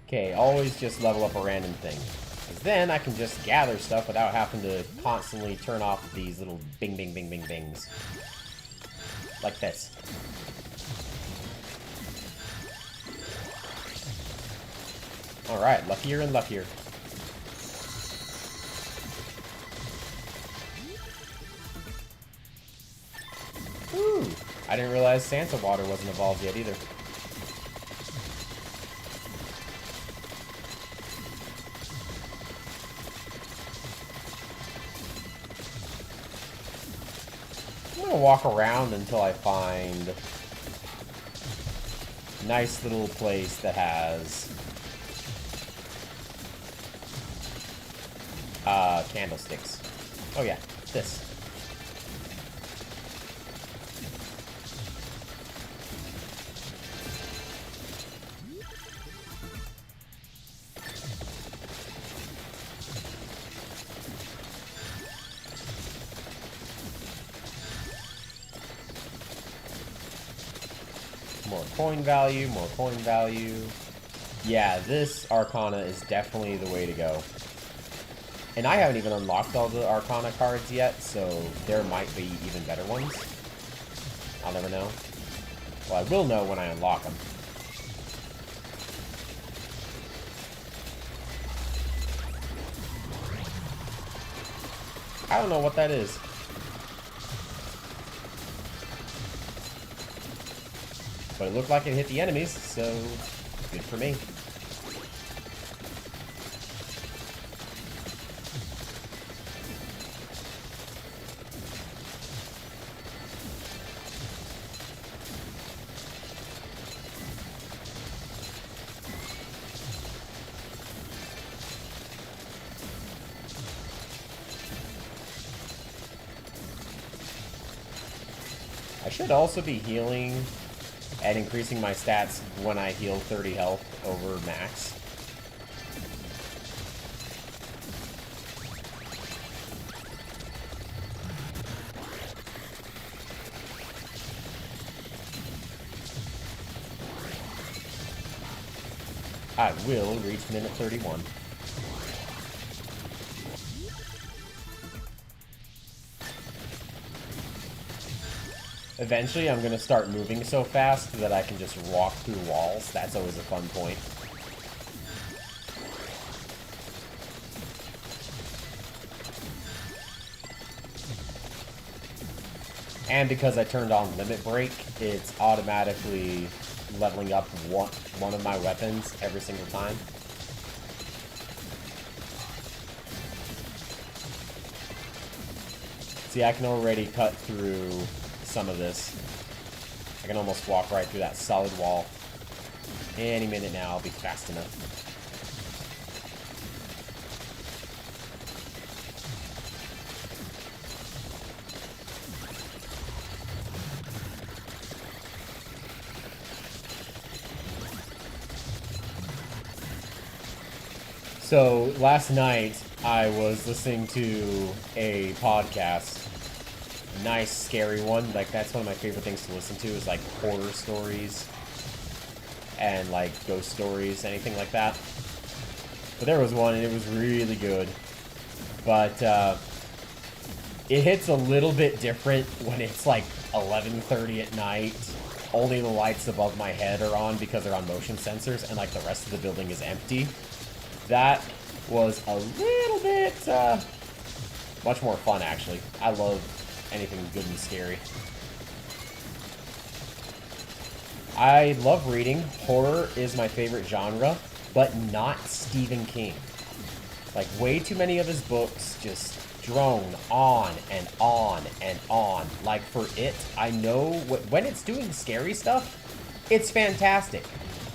Okay, always just level up a random thing. Because then I can just gather stuff without having to constantly turn off these little bing, bing, bing, bing, bings. Like this. Alright, luckier and luckier. Ooh, I didn't realize Santa water wasn't evolved yet either. I'm gonna walk around until I find a nice little place that has candlesticks. Oh yeah, this. More coin value, more coin value. Yeah, this Arcana is definitely the way to go. And I haven't even unlocked all the Arcana cards yet, so there might be even better ones. I'll never know. Well, I will know when I unlock them. I don't know what that is. But it looked like it hit the enemies, so good for me. I should also be healing and increasing my stats when I heal 30 health over max. I will reach minute 31. Eventually, I'm going to start moving so fast that I can just walk through walls. That's always a fun point. And because I turned on Limit Break, it's automatically leveling up one of my weapons every single time. See, I can already cut through some of this. I can almost walk right through that solid wall. Any minute now, I'll be fast enough. So, last night, I was listening to a podcast. Nice, scary one. Like, that's one of my favorite things to listen to is, like, horror stories and, like, ghost stories, anything like that. But there was one, and it was really good. But, it hits a little bit different when it's, like, 11:30 at night. Only the lights above my head are on because they're on motion sensors, and, like, the rest of the building is empty. That was a little bit, much more fun, actually. I love anything good and scary. I love reading. Horror is my favorite genre, but not Stephen King. Like, way too many of his books just drone on and on and on. Like, for it, I know when it's doing scary stuff, it's fantastic.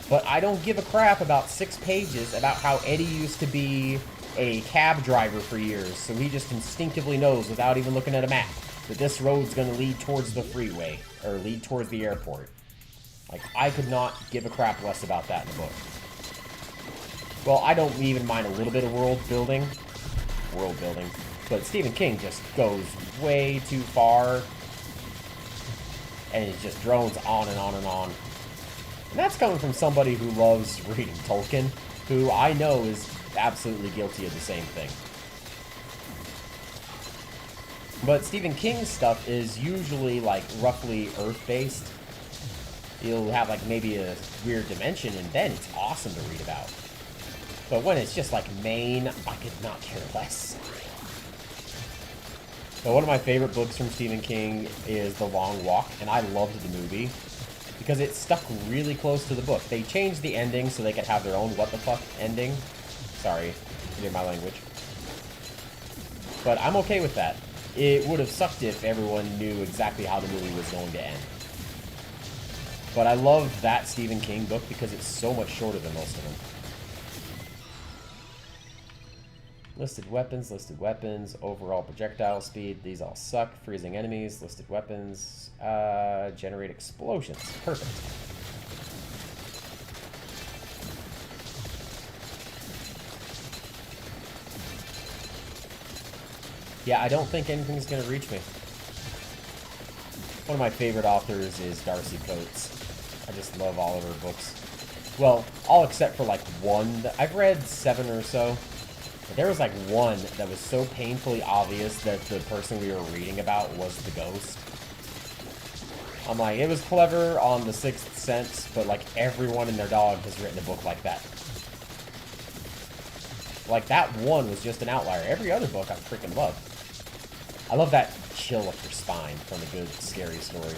But I don't give a crap about 6 pages about how Eddie used to be a cab driver for years, so he just instinctively knows, without even looking at a map, that this road's going to lead towards the freeway, or lead towards the airport. Like, I could not give a crap less about that in the book. Well, I don't even mind a little bit of world building, but Stephen King just goes way too far, and it just drones on and on and on. And that's coming from somebody who loves reading Tolkien, who I know is absolutely guilty of the same thing. But Stephen King's stuff is usually, like, roughly Earth-based. You'll have, like, maybe a weird dimension, and then it's awesome to read about. But when it's just, like, Maine, I could not care less. So one of my favorite books from Stephen King is The Long Walk, and I loved the movie because it stuck really close to the book. They changed the ending so they could have their own what-the-fuck ending. Sorry, forgive my language. But I'm okay with that. It would have sucked if everyone knew exactly how the movie was going to end. But I love that Stephen King book because it's so much shorter than most of them. Listed weapons, overall projectile speed, these all suck. Freezing enemies, listed weapons, generate explosions. Perfect. Yeah, I don't think anything's going to reach me. One of my favorite authors is Darcy Coates. I just love all of her books. Well, all except for like one. I've read 7 or so. But there was like one that was so painfully obvious that the person we were reading about was the ghost. I'm like, it was clever on The Sixth Sense, but like everyone and their dog has written a book like that. Like that one was just an outlier. Every other book I freaking love. I love that chill up your spine from a good, scary story.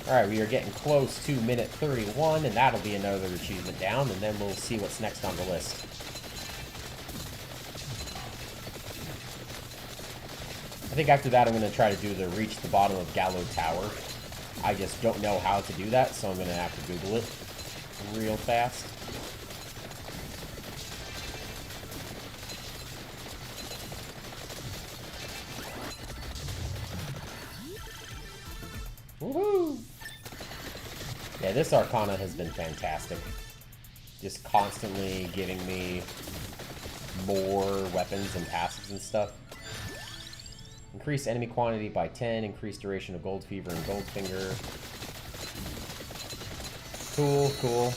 Alright, we are getting close to minute 31, and that'll be another achievement down, and then we'll see what's next on the list. I think after that I'm going to try to do the reach the bottom of Gallow Tower. I just don't know how to do that, so I'm going to have to Google it real fast. Woohoo! Yeah, this Arcana has been fantastic. Just constantly giving me more weapons and passives and stuff. Increase enemy quantity by 10, increase duration of Gold Fever and Goldfinger. Cool, cool.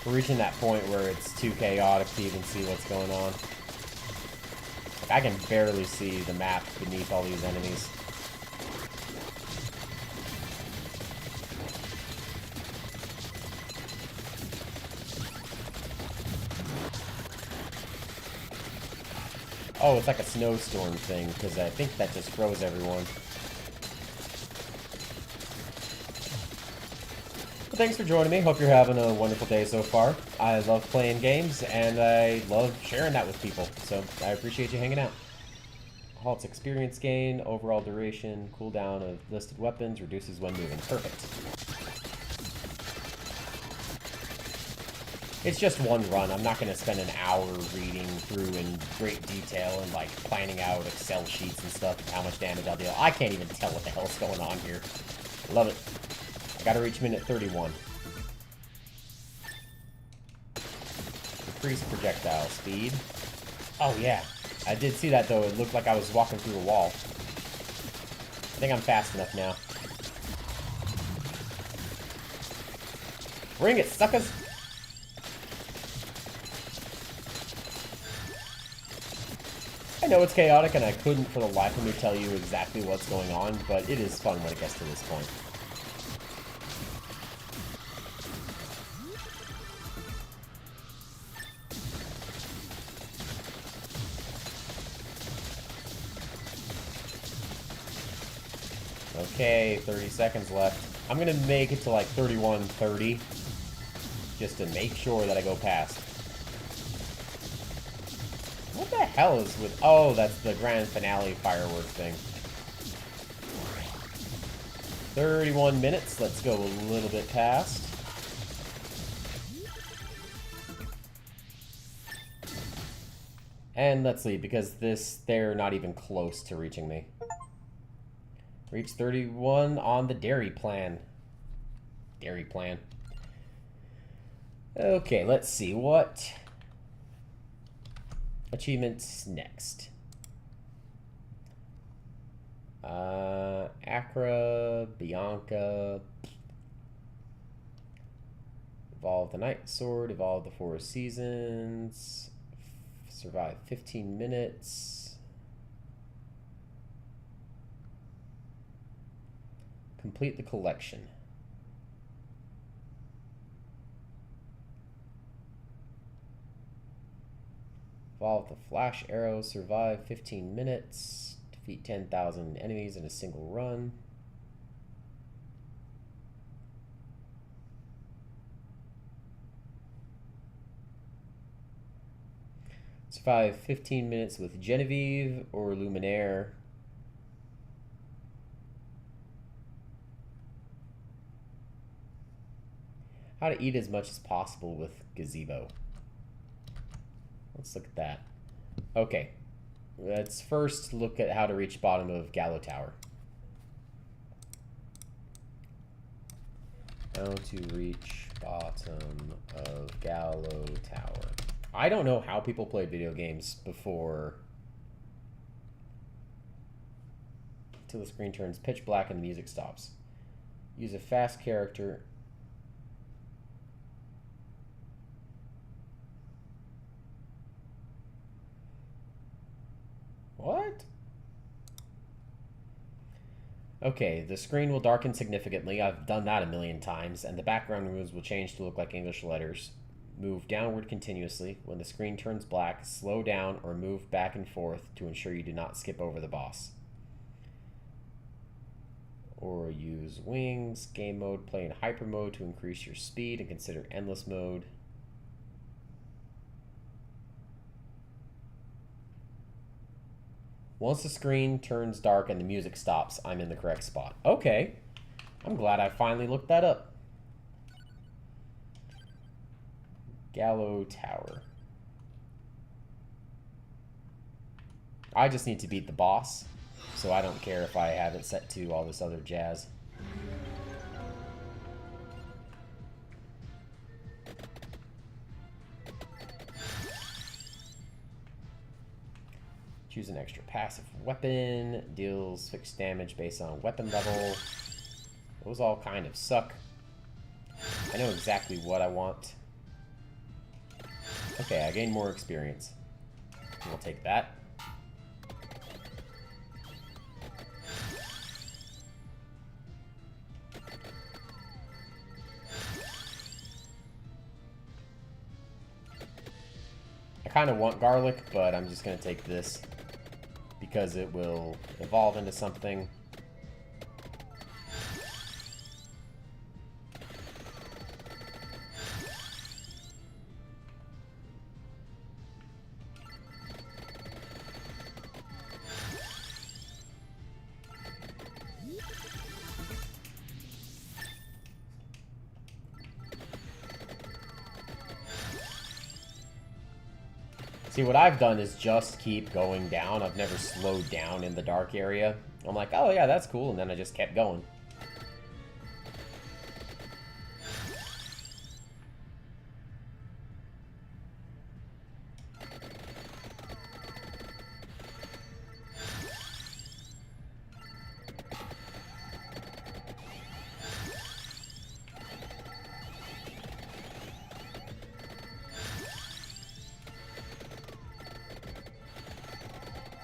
We're reaching that point where it's too chaotic to even see what's going on. Like, I can barely see the map beneath all these enemies. Oh, it's like a snowstorm thing, because I think that just froze everyone. Well, thanks for joining me. Hope you're having a wonderful day so far. I love playing games, and I love sharing that with people, so I appreciate you hanging out. Halts experience gain, overall duration, cooldown of listed weapons, reduces when moving. Perfect. It's just one run. I'm not going to spend an hour reading through in great detail and, like, planning out Excel sheets and stuff and how much damage I'll deal. I can't even tell what the hell's going on here. Love it. I gotta reach minute 31. Increase projectile speed. Oh, yeah. I did see that, though. It looked like I was walking through a wall. I think I'm fast enough now. Bring it, suckers! I know it's chaotic, and I couldn't for the life of me tell you exactly what's going on, but it is fun when it gets to this point. Okay, 30 seconds left. I'm gonna make it to like 31:30, just to make sure that I go past. What the hell is with... Oh, that's the grand finale fireworks thing. 31 minutes. Let's go a little bit past. And let's leave, because they're not even close to reaching me. Reach 31 on the dairy plan. Dairy plan. Okay, let's see. What achievements next? Acra, Bianca. Evolve the Night Sword, evolve the Four Seasons, survive 15 minutes. Complete the collection. Evolve the Flash Arrow, survive 15 minutes, defeat 10,000 enemies in a single run. Survive 15 minutes with Genevieve or Luminaire. How to eat as much as possible with Gazebo. Let's look at that. Okay. Let's first look at how to reach bottom of Gallow Tower. How to reach bottom of Gallow Tower. I don't know how people played video games before. Till the screen turns pitch black and the music stops. Use a fast character. What? Okay, the screen will darken significantly. I've done that a million times, and the background runes will change to look like English letters. Move downward continuously. When the screen turns black, slow down or move back and forth to ensure you do not skip over the boss. Or use wings. Game mode. Play in hyper mode to increase your speed, and consider endless mode. Once the screen turns dark and the music stops, I'm in the correct spot. Okay. I'm glad I finally looked that up. Gallow Tower. I just need to beat the boss, so I don't care if I have it set to all this other jazz. Choose an extra passive weapon. Deals fixed damage based on weapon level. Those all kind of suck. I know exactly what I want. Okay, I gained more experience. We'll take that. I kind of want garlic, but I'm just going to take this because it will evolve into something. See, what I've done is just keep going down. I've never slowed down in the dark area. I'm like, oh yeah, that's cool, and then I just kept going.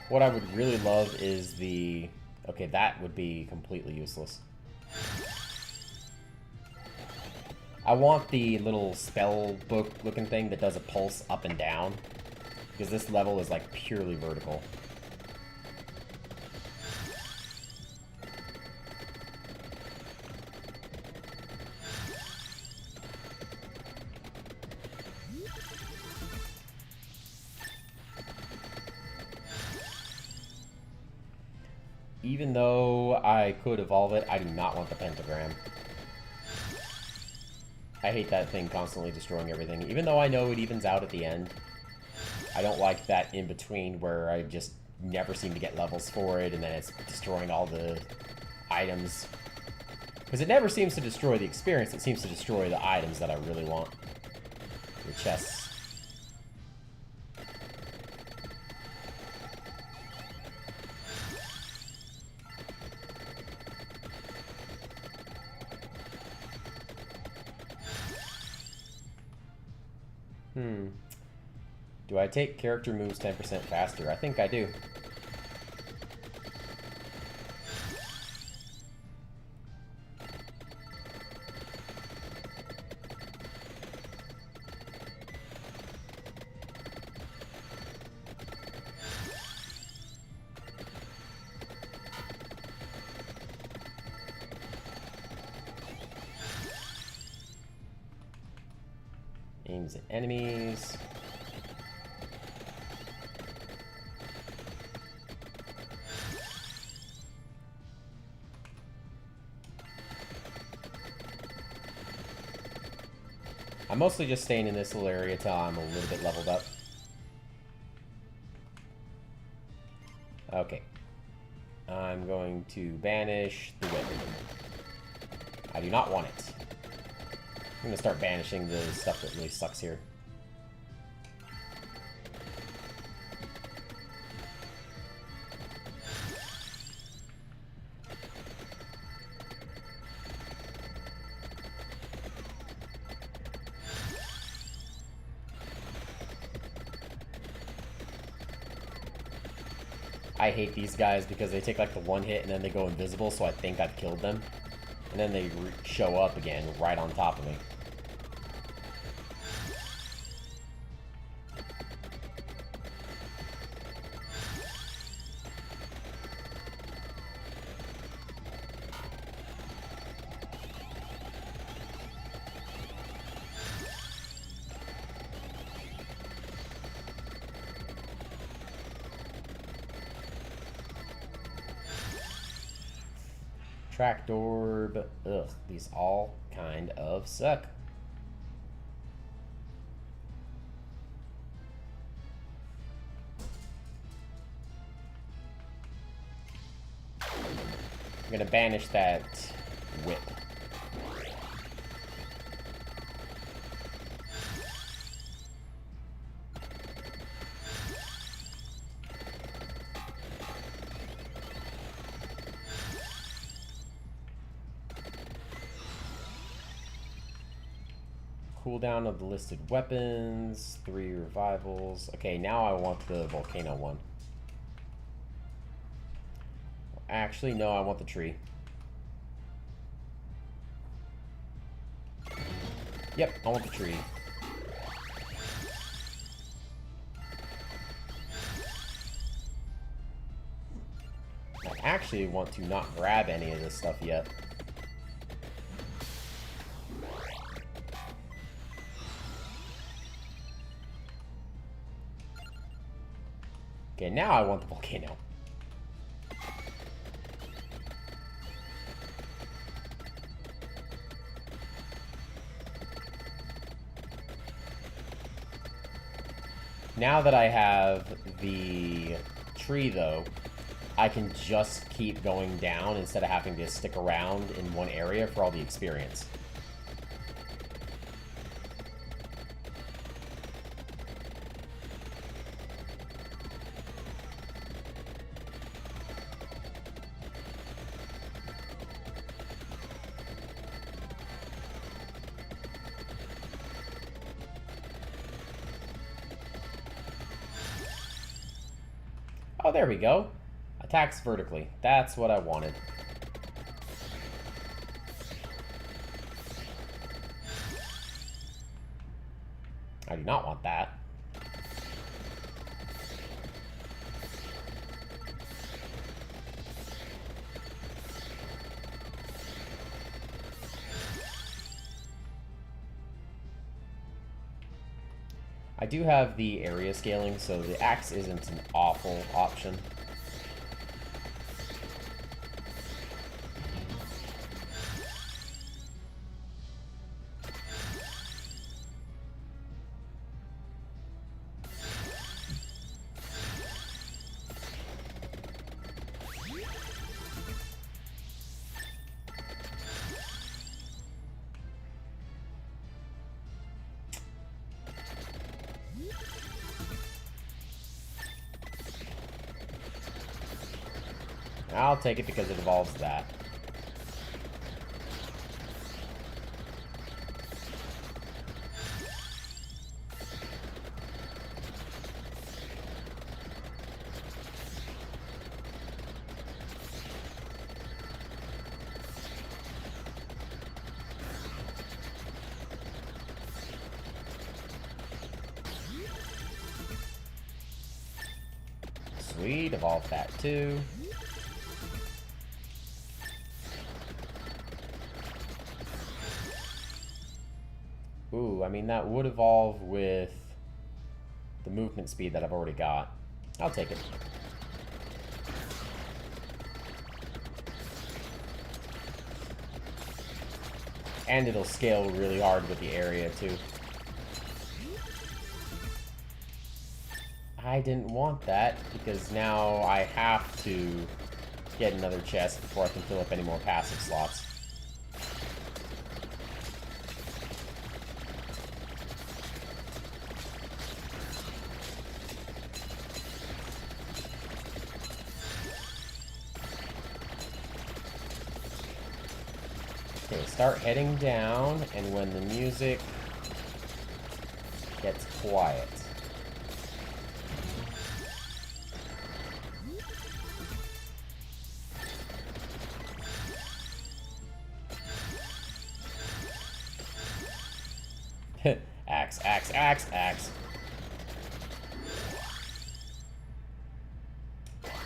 What I would really love is the... Okay, that would be completely useless. I want the little spell book looking thing that does a pulse up and down, because this level is like purely vertical. Even though I could evolve it, I do not want the pentagram. I hate that thing constantly destroying everything. Even though I know it evens out at the end, I don't like that in between where I just never seem to get levels for it, and then it's destroying all the items. Because it never seems to destroy the experience, it seems to destroy the items that I really want. The chests. Do I take character moves 10% faster? I think I do. Aims at enemies. I'm mostly just staying in this little area till I'm a little bit leveled up. Okay. I'm going to banish the whip. I do not want it. I'm going to start banishing the stuff that really sucks here. I hate these guys because they take like the one hit and then they go invisible, so I think I've killed them. And then they show up again right on top of me. Tractorb. Ugh, these all kind of suck. I'm gonna banish that whip. Cooldown of the listed weapons, 3 revivals. Okay, now I want the volcano one. Actually, no, I want the tree. Yep, I want the tree. I actually want to not grab any of this stuff yet. Okay, now I want the volcano. Now that I have the tree, though, I can just keep going down instead of having to stick around in one area for all the experience. Oh, there we go. Attacks vertically. That's what I wanted. I do not want that. I do have the area scaling, so the axe isn't an awful option. I'll take it because it evolves that. Sweet, evolve that too. Ooh, I mean, that would evolve with the movement speed that I've already got. I'll take it. And it'll scale really hard with the area, too. I didn't want that, because now I have to get another chest before I can fill up any more passive slots. Okay, start heading down, and when the music gets quiet. Axe, axe, axe, axe.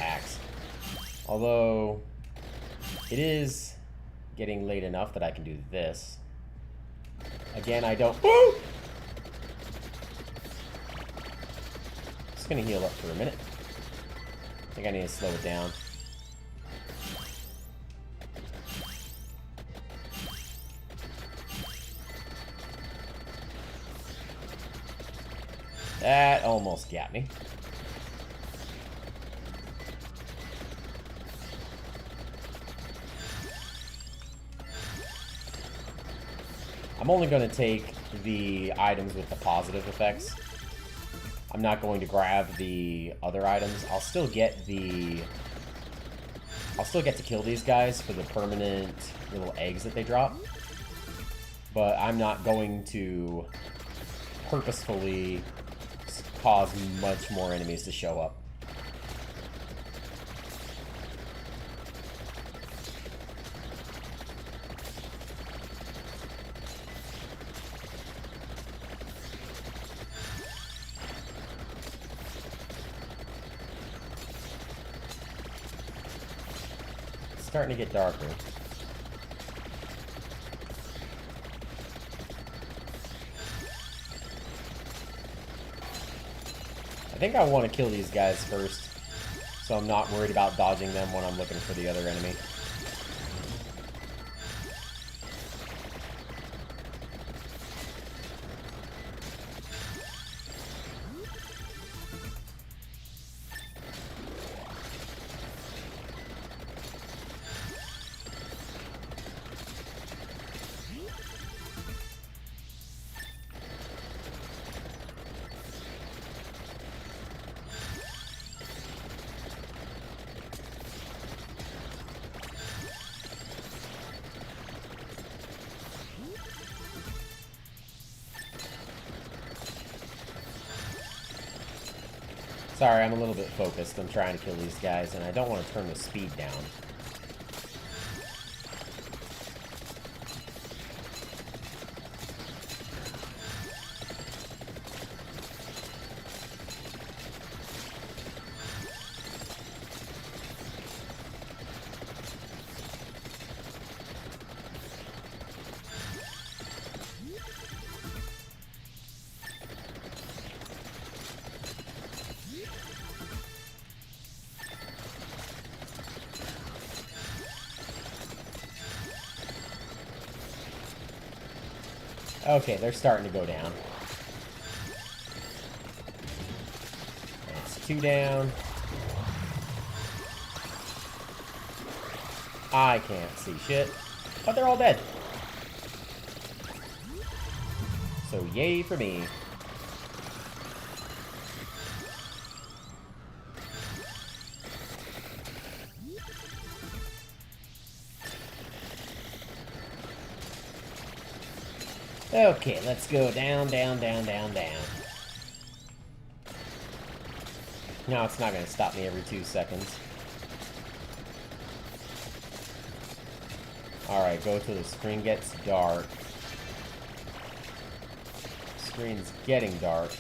Axe. Although, it is getting late enough that I can do this. Again, I don't... Woo! Just gonna heal up for a minute. I think I need to slow it down. That almost got me. I'm only going to take the items with the positive effects. I'm not going to grab the other items. I'll still get to kill these guys for the permanent little eggs that they drop. But I'm not going to purposefully cause much more enemies to show up. It's starting to get darker. I think I want to kill these guys first, so I'm not worried about dodging them when I'm looking for the other enemy. Sorry, I'm a little bit focused. I'm trying to kill these guys, and I don't want to turn the speed down. Okay, they're starting to go down. That's 2 down. I can't see shit. But they're all dead. So yay for me. Okay, let's go down, down, down, down, down. No, it's not going to stop me every 2 seconds. Alright, go till the screen gets dark. Screen's getting dark.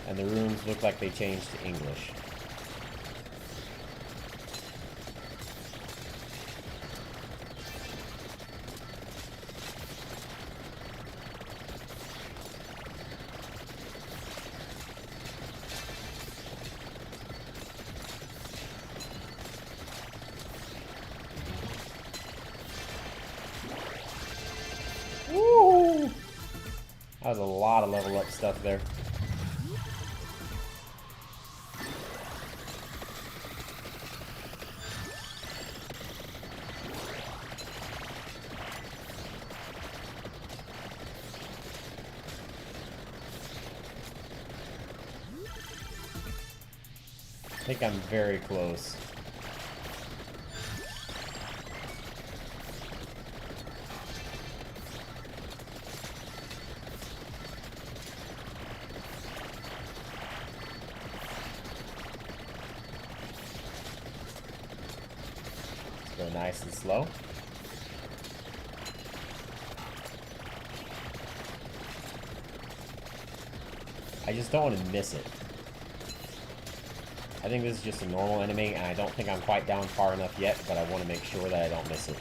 And the rooms look like they changed to English. Woo! That was a lot of level up stuff there. I think I'm very close. Let's go nice and slow. I just don't want to miss it. I think this is just a normal enemy, and I don't think I'm quite down far enough yet, but I want to make sure that I don't miss it.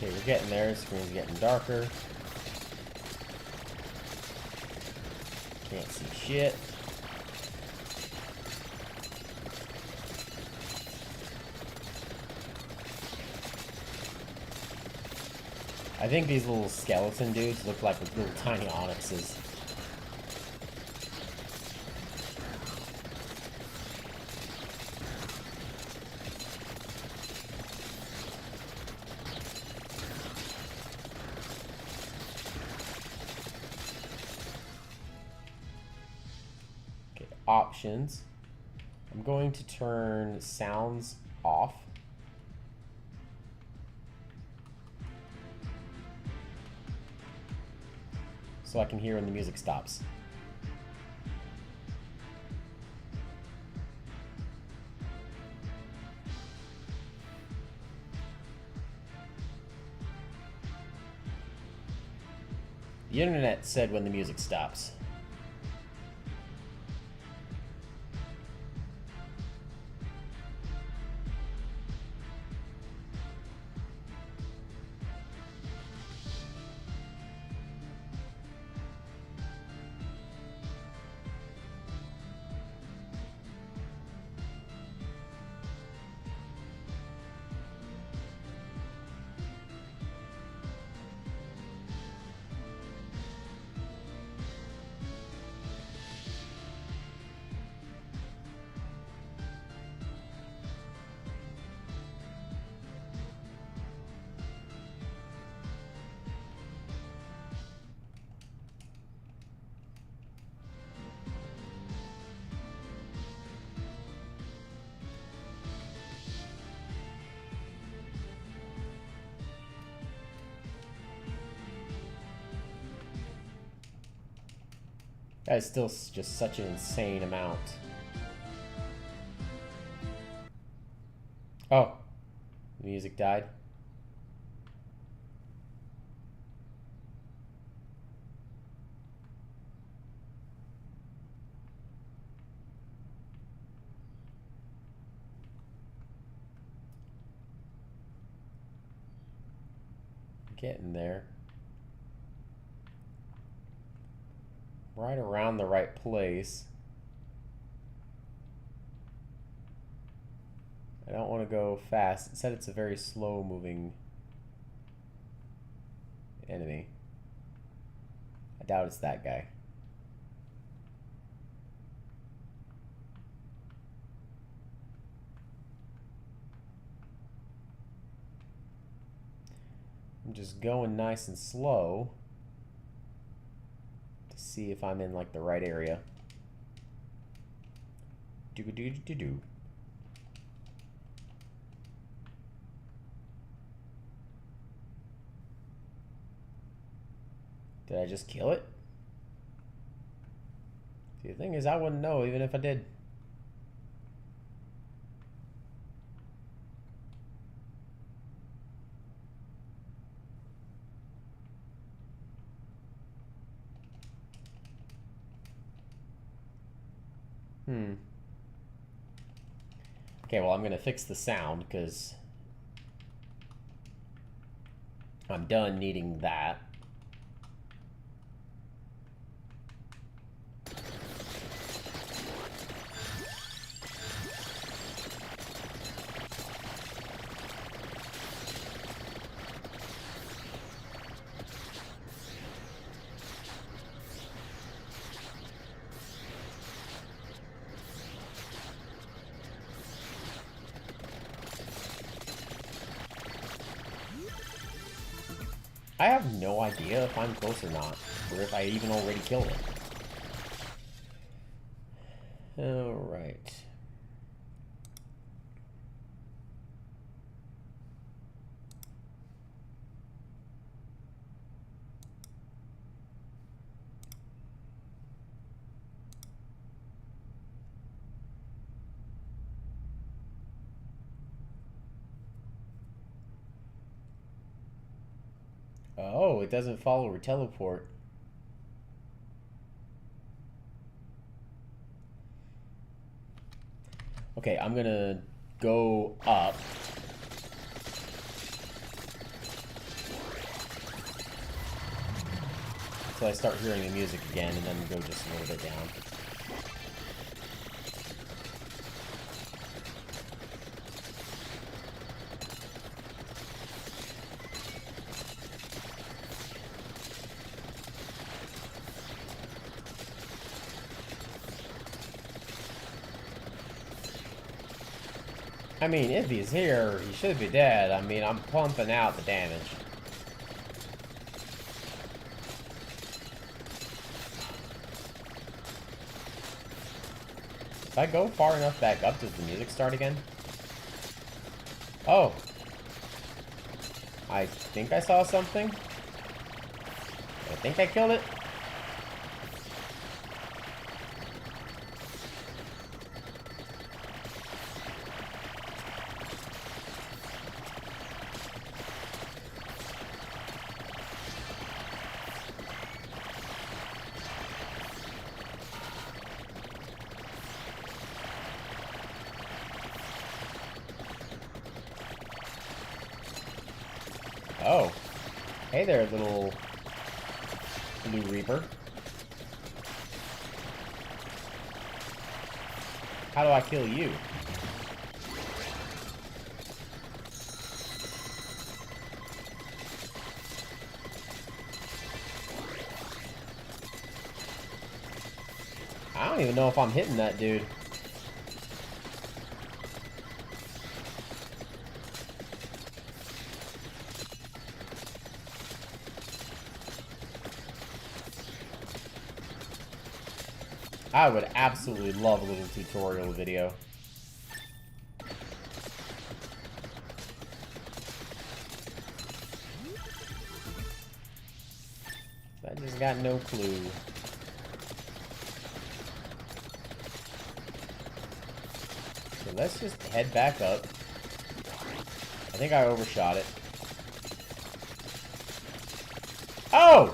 Okay, we're getting there. The screen's getting darker. Can't see shit. I think these little skeleton dudes look like little tiny onyxes. Options. I'm going to turn sounds off. So I can hear when the music stops. The internet said when the music stops. That is still just such an insane amount. Oh, the music died. Getting there. Right around the right place. I don't want to go fast. It said it's a very slow moving enemy. I doubt it's that guy. I'm just going nice and slow to see if I'm in like the right area. Do-do-do-do-do. Did I just kill it? See, the thing is, I wouldn't know even if I did. Okay, well, I'm going to fix the sound because I'm done needing that. I have no idea if I'm close or not, or if I even already killed it. Alright. Oh, it doesn't follow or teleport. Okay, I'm gonna go up. Until I start hearing the music again, and then go just a little bit down. I mean, if he's here, he should be dead. I mean, I'm pumping out the damage. If I go far enough back up, does the music start again? Oh. I think I saw something. I think I killed it. Oh. Hey there, little Blue Reaper. How do I kill you? I don't even know if I'm hitting that dude. I would absolutely love a little tutorial video. I just got no clue. So let's just head back up. I think I overshot it. Oh!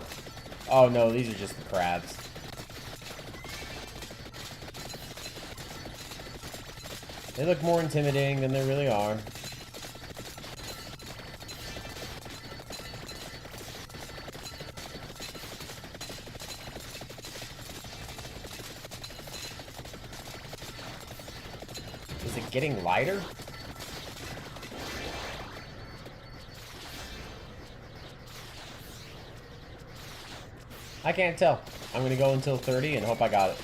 Oh no, these are just the crabs. They look more intimidating than they really are. Is it getting lighter? I can't tell. I'm gonna go until 30 and hope I got it.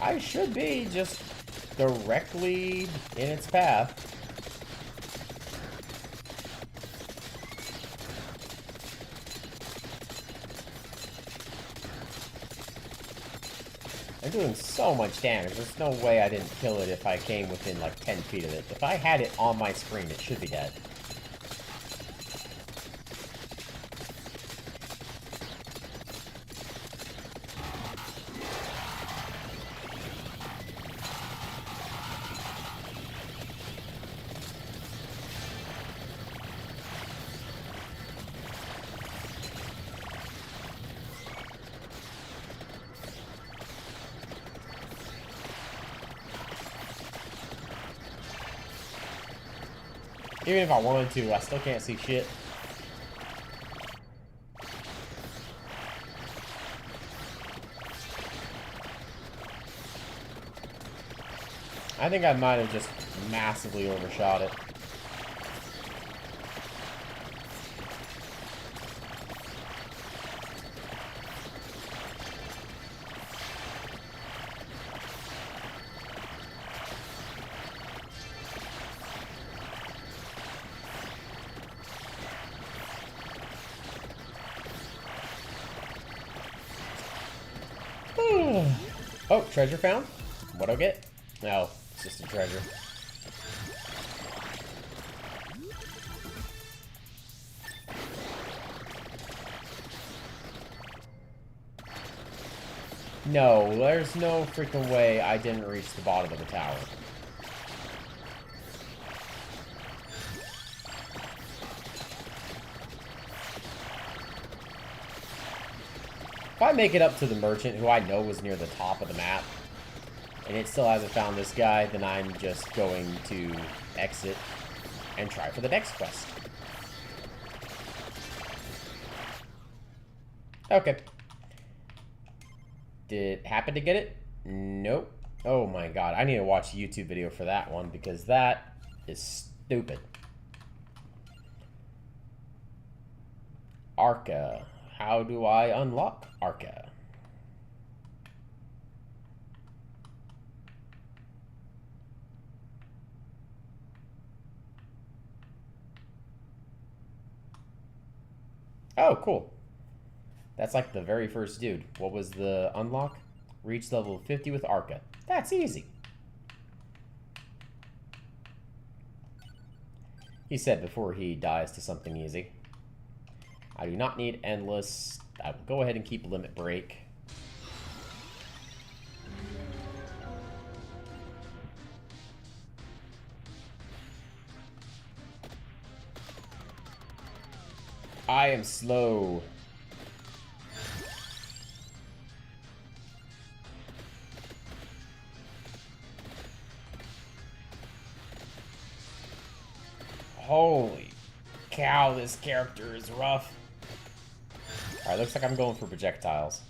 I should be just directly in its path. I'm doing so much damage. There's no way I didn't kill it if I came within like 10 feet of it. If I had it on my screen, it should be dead. Even if I wanted to, I still can't see shit. I think I might have just massively overshot it. Oh, treasure found? What'd I get? No, it's just a treasure. No, there's no freaking way I didn't reach the bottom of the tower. If I make it up to the merchant, who I know was near the top of the map, and it still hasn't found this guy, then I'm just going to exit and try for the next quest. Okay. Did it happen to get it? Nope. Oh my god, I need to watch a YouTube video for that one, because that is stupid. Arca. How do I unlock Arca? Oh, cool. That's like the very first dude. What was the unlock? Reach level 50 with Arca. That's easy. He said before he dies to something easy. I do not need endless. I will go ahead and keep limit break. I am slow. Holy cow, this character is rough. Alright, looks like I'm going for projectiles.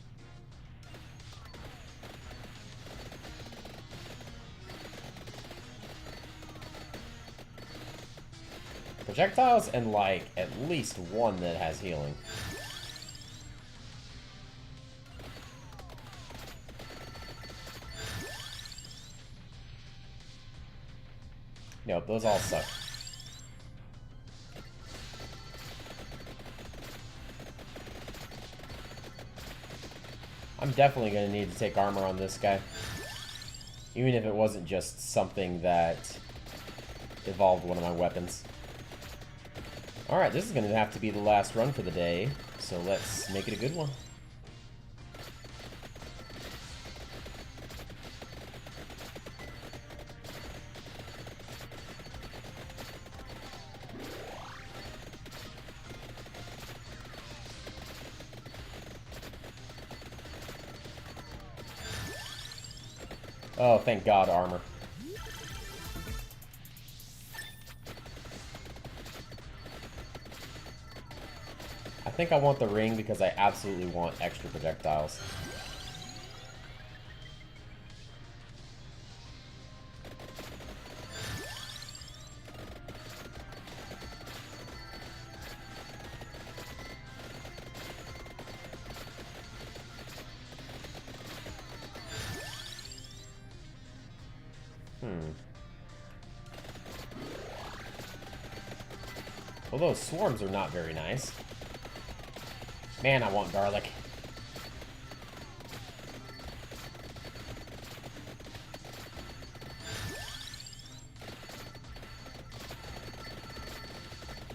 Projectiles and, like, at least one that has healing. Nope, those all suck. I'm definitely going to need to take armor on this guy. Even if it wasn't just something that evolved one of my weapons. Alright, this is going to have to be the last run for the day, so let's make it a good one. Oh, thank God, armor. think I want the ring because I absolutely want extra projectiles. Well, those swarms are not very nice. Man, I want garlic.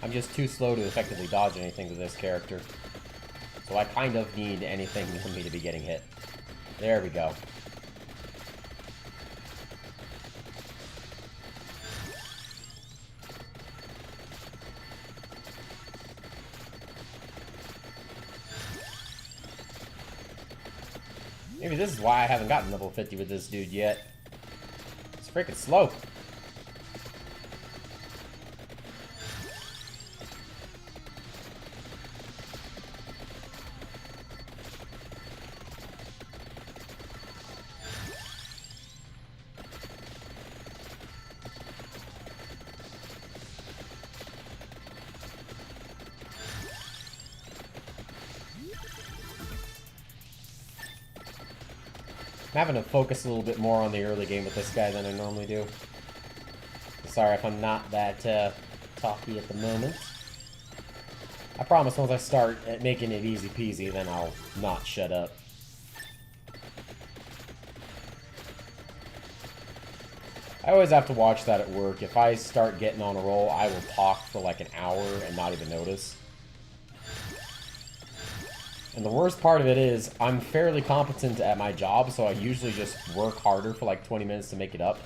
I'm just too slow to effectively dodge anything with this character. So I kind of need anything for me to be getting hit. There we go. Maybe this is why I haven't gotten level 50 with this dude yet. It's freaking slow. I'm having to focus a little bit more on the early game with this guy than I normally do. Sorry if I'm not that talky at the moment. I promise once I start making it easy peasy, then I'll not shut up. I always have to watch that at work. If I start getting on a roll, I will talk for like an hour and not even notice. And the worst part of it is, I'm fairly competent at my job, so I usually just work harder for like 20 minutes to make it up.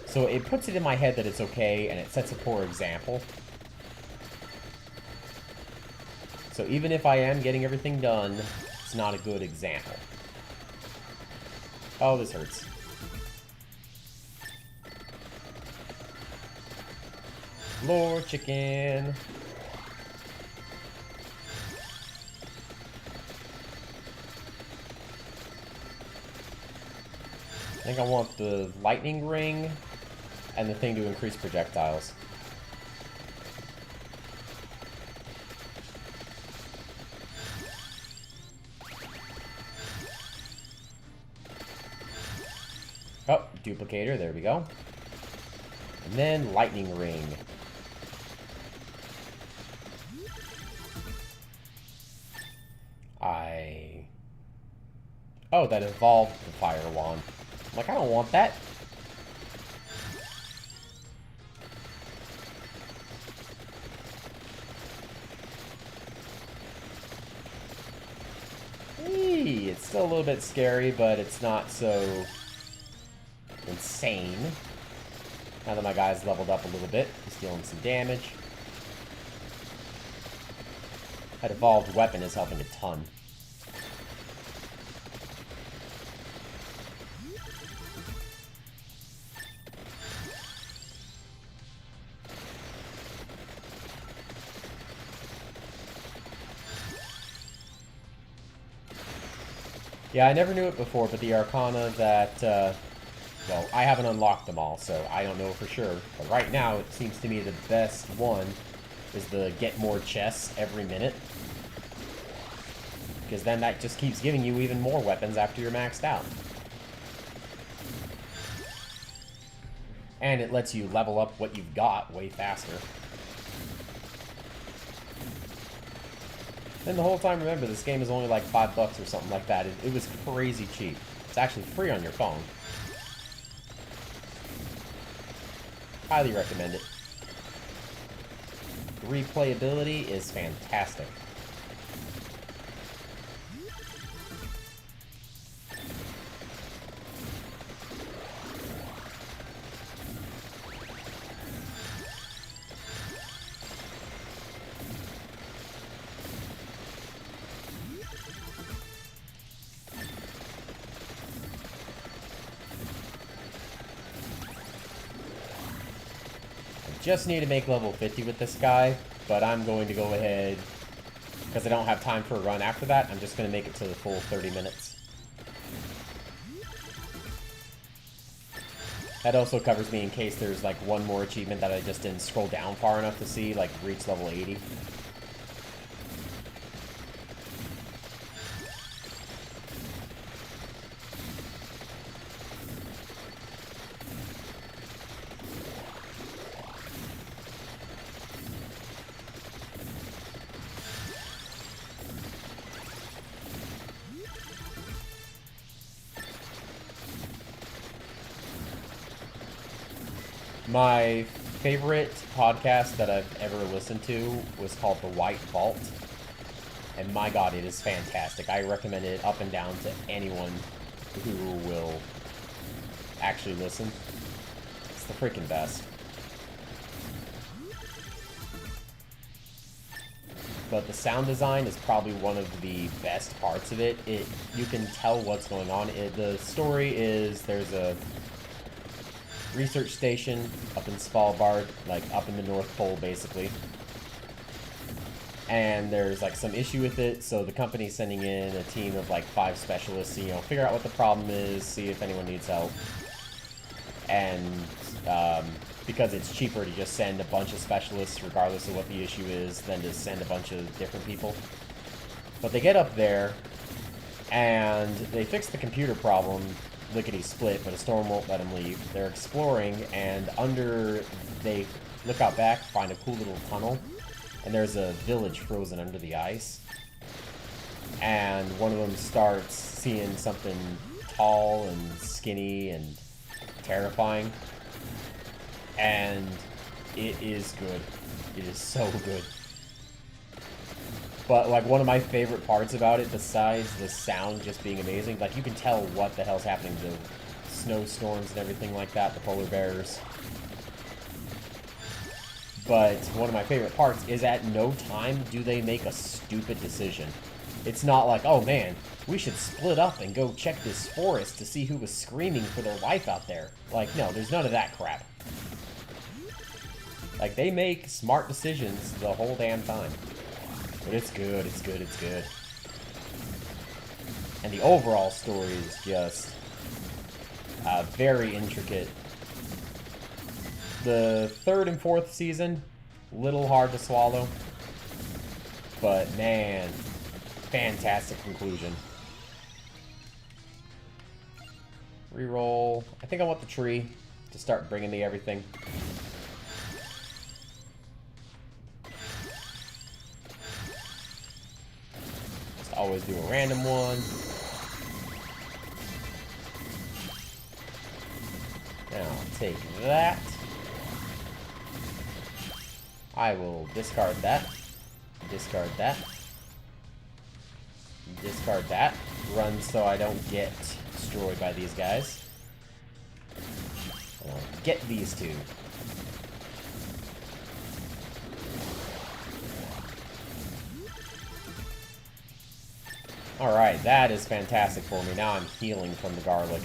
So it puts it in my head that it's okay, and it sets a poor example. So even if I am getting everything done, it's not a good example. Oh, this hurts. Lord chicken. I think I want the lightning ring and the thing to increase projectiles. Oh, duplicator, there we go. And then lightning ring. Oh, that evolved the fire wand. I'm like, I don't want that. Eee, it's still a little bit scary, but it's not so insane. Now that my guy's leveled up a little bit, he's dealing some damage. That evolved weapon is helping a ton. Yeah, I never knew it before, but the Arcana that, well, I haven't unlocked them all, so I don't know for sure. But right now, it seems to me the best one is the get more chests every minute. Because then that just keeps giving you even more weapons after you're maxed out. And it lets you level up what you've got way faster. And the whole time, remember, this game is only like $5 or something like that. It was crazy cheap. It's actually free on your phone. Highly recommend it. The replayability is fantastic. Just need to make level 50 with this guy, but I'm going to go ahead because I don't have time for a run after that, I'm just going to make it to the full 30 minutes. That also covers me in case there's like one more achievement that I just didn't scroll down far enough to see, like reach level 80. My favorite podcast that I've ever listened to was called The White Vault. And my god, it is fantastic. I recommend it up and down to anyone who will actually listen. It's the freaking best. But the sound design is probably one of the best parts of it. You can tell what's going on. The story is there's a research station up in Svalbard, like up in the North Pole, basically. And there's like some issue with it, so the company's sending in a team of like 5 specialists to, figure out what the problem is, see if anyone needs help. And because it's cheaper to just send a bunch of specialists, regardless of what the issue is, than to send a bunch of different people. But they get up there, and they fix the computer problem lickety-split, but a storm won't let them leave. They're exploring, and they look out back, find a cool little tunnel, and there's a village frozen under the ice. And one of them starts seeing something tall and skinny and terrifying. And it is good. It is so good. But, like, one of my favorite parts about it, besides the sound just being amazing, like, you can tell what the hell's happening. The snowstorms and everything like that, the polar bears. But one of my favorite parts is at no time do they make a stupid decision. It's not like, oh man, we should split up and go check this forest to see who was screaming for their life out there. Like, no, there's none of that crap. Like, they make smart decisions the whole damn time. But it's good, it's good, it's good. And the overall story is just very intricate. The 3rd and 4th season, little hard to swallow. But man, fantastic conclusion. Reroll. I think I want the tree to start bringing me everything. Always do a random one. Now, take that. I will discard that. Discard that. Discard that. Run so I don't get destroyed by these guys. Get these two. Alright, that is fantastic for me. Now I'm healing from the garlic.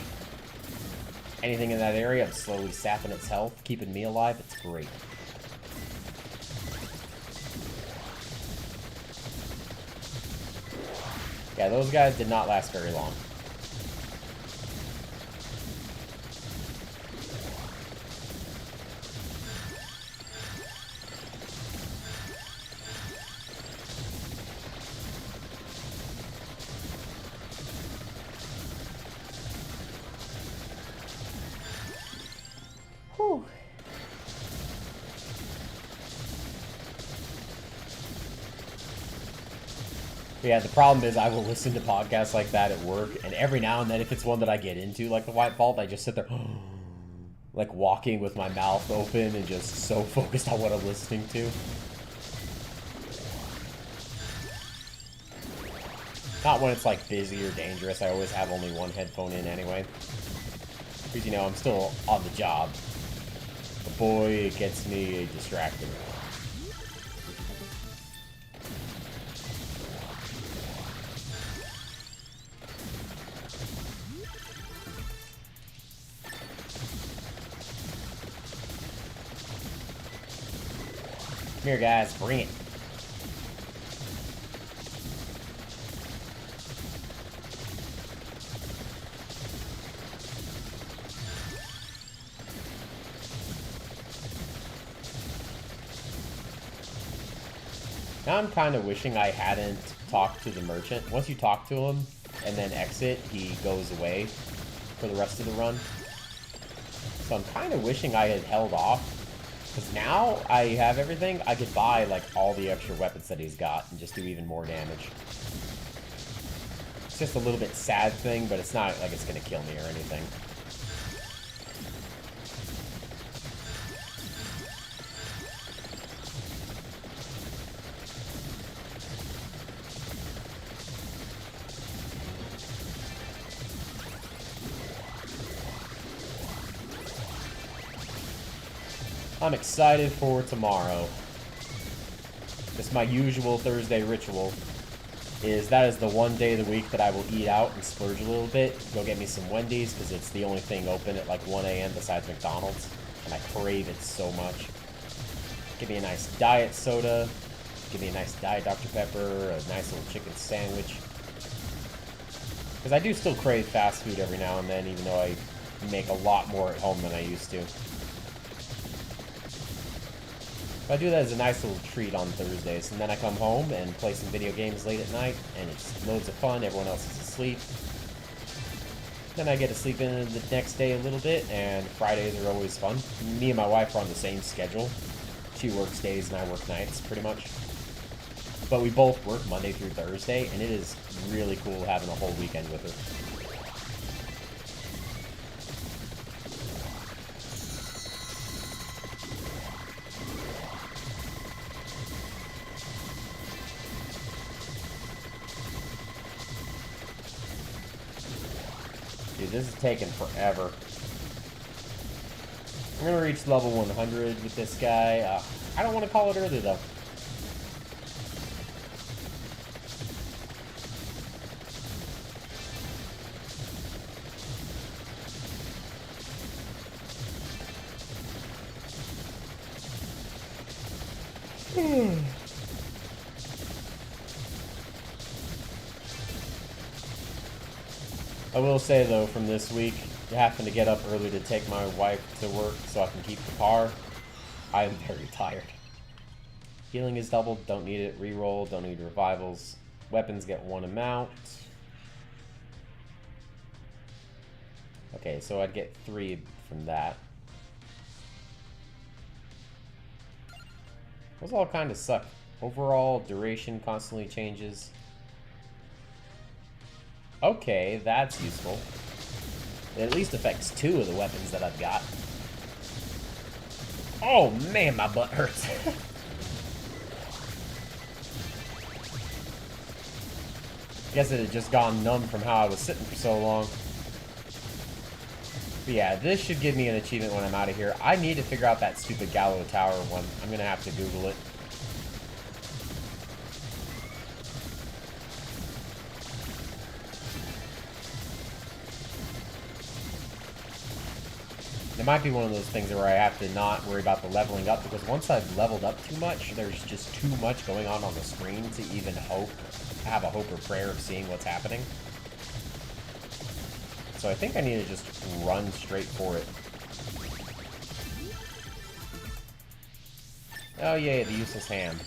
Anything in that area, I'm slowly sapping its health, keeping me alive. It's great. Yeah, those guys did not last very long. Whew. Yeah, the problem is I will listen to podcasts like that at work, and every now and then if it's one that I get into, like the White Vault, I just sit there, like walking with my mouth open and just so focused on what I'm listening to. Not when it's like busy or dangerous. I always have only one headphone in anyway. Because, I'm still on the job. But boy, it gets me distracted. Come here, guys. Bring it. Now I'm kind of wishing I hadn't talked to the merchant. Once you talk to him and then exit, he goes away for the rest of the run. So I'm kind of wishing I had held off. Because now I have everything, I could buy like all the extra weapons that he's got and just do even more damage. It's just a little bit sad thing, but it's not like it's going to kill me or anything. I'm excited for tomorrow. Just my usual Thursday ritual is that is the one day of the week that I will eat out and splurge a little bit. Go get me some Wendy's because it's the only thing open at like 1 a.m. besides McDonald's. And I crave it so much. Give me a nice diet soda. Give me a nice diet Dr. Pepper. A nice little chicken sandwich. Because I do still crave fast food every now and then, even though I make a lot more at home than I used to. But I do that as a nice little treat on Thursdays, and then I come home and play some video games late at night, and it's loads of fun, everyone else is asleep. Then I get to sleep in the next day a little bit, and Fridays are always fun. Me and my wife are on the same schedule. She works days and I work nights, pretty much. But we both work Monday through Thursday, and it is really cool having a whole weekend with her. Dude, this is taking forever. I'm gonna reach level 100 with this guy. I don't want to call it early, though. I will say, though, from this week, having to get up early to take my wife to work so I can keep the car, I am very tired. Healing is doubled, don't need it. Reroll, don't need revivals. Weapons get 1 amount. Okay, so I'd get 3 from that. Those all kind of suck. Overall, duration constantly changes. Okay, that's useful. It at least affects 2 of the weapons that I've got. Oh man, my butt hurts. Guess it had just gone numb from how I was sitting for so long. But yeah, this should give me an achievement when I'm out of here. I need to figure out that stupid Gallow Tower one. I'm gonna have to Google it. It might be one of those things where I have to not worry about the leveling up, because once I've leveled up too much, there's just too much going on the screen to even have a hope or prayer of seeing what's happening. So I think I need to just run straight for it. Oh yay, the useless ham.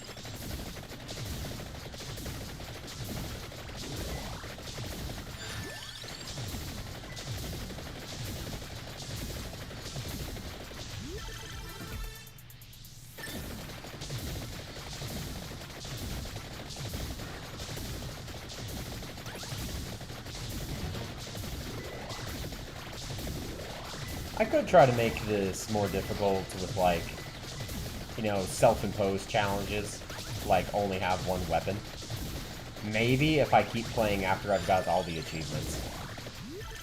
I could try to make this more difficult with, like, you know, self-imposed challenges, like only have 1 weapon. Maybe if I keep playing after I've got all the achievements.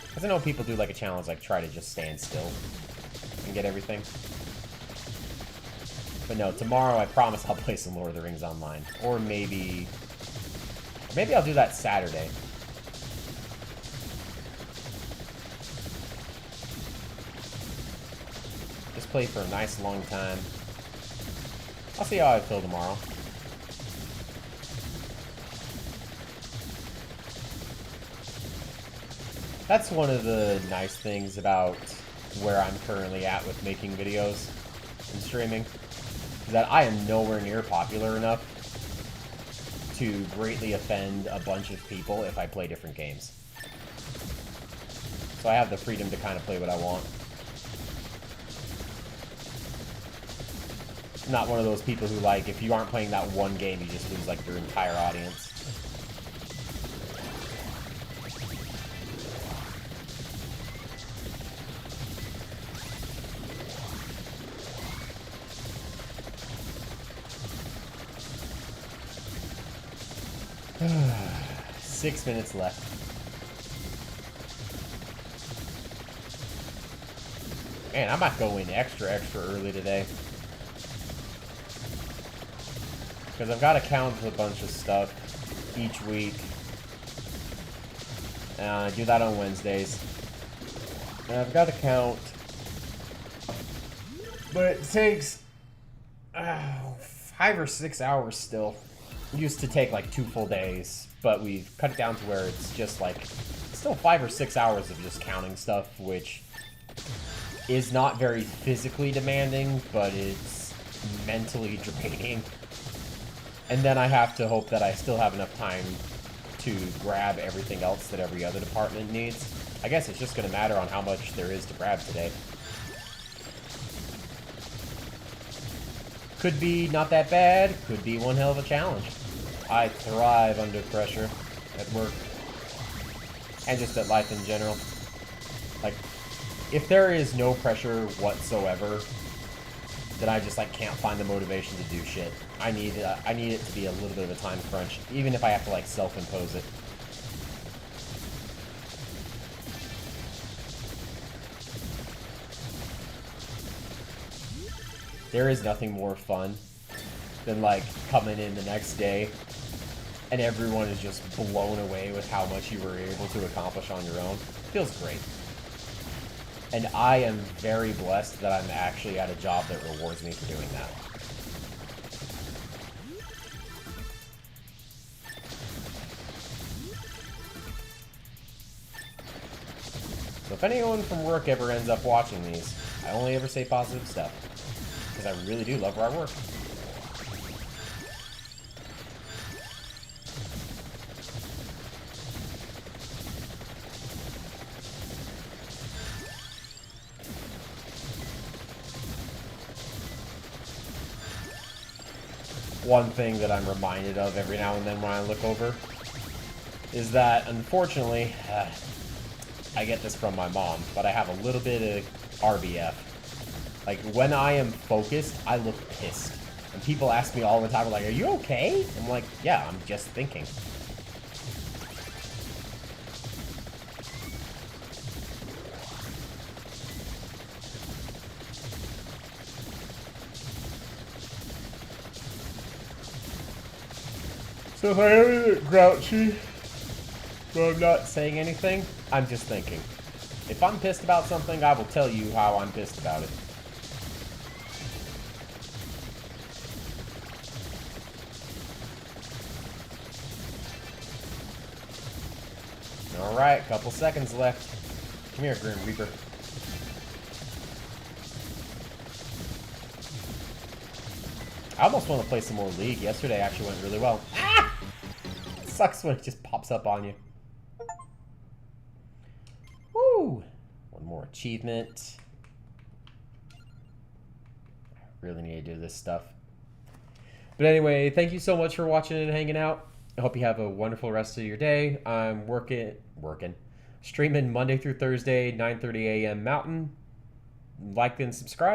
Because I know people do like a challenge, like try to just stand still and get everything. But no, tomorrow I promise I'll play some Lord of the Rings Online. Or maybe I'll do that Saturday. Just play for a nice long time. I'll see how I feel tomorrow. That's one of the nice things about where I'm currently at with making videos and streaming, is that I am nowhere near popular enough to greatly offend a bunch of people if I play different games. So I have the freedom to kind of play what I want. Not one of those people who, like, if you aren't playing that one game, you just lose, like, your entire audience. Six minutes left. Man, I might go in extra early today. Because I've got to count a bunch of stuff each week. I do that on Wednesdays. And I've got to count. But it takes 5 or 6 hours still. It used to take like 2 full days, but we've cut it down to where it's just like still 5 or 6 hours of just counting stuff, which is not very physically demanding, but it's mentally draining. And then I have to hope that I still have enough time to grab everything else that every other department needs. I guess it's just going to matter on how much there is to grab today. Could be not that bad, could be one hell of a challenge. I thrive under pressure at work. And just at life in general. Like, if there is no pressure whatsoever, then I just, like, can't find the motivation to do shit. I need it to be a little bit of a time crunch, even if I have to, like, self-impose it. There is nothing more fun than, like, coming in the next day and everyone is just blown away with how much you were able to accomplish on your own. Feels great. And I am very blessed that I'm actually at a job that rewards me for doing that. So if anyone from work ever ends up watching these, I only ever say positive stuff. Because I really do love where I work. One thing that I'm reminded of every now and then when I look over is that, unfortunately, I get this from my mom, but I have a little bit of RBF. Like, when I am focused, I look pissed. And people ask me all the time, like, are you okay? I'm like, yeah, I'm just thinking. So if I am grouchy, but I'm not saying anything, I'm just thinking. If I'm pissed about something, I will tell you how I'm pissed about it. Alright, couple seconds left. Come here, Grim Reaper. I almost want to play some more League. Yesterday actually went really well. Ah! It sucks when it just pops up on you. Woo! One more achievement. I really need to do this stuff. But anyway, thank you so much for watching and hanging out. I hope you have a wonderful rest of your day. I'm streaming Monday through Thursday, 9:30 a.m. Mountain. Like and subscribe.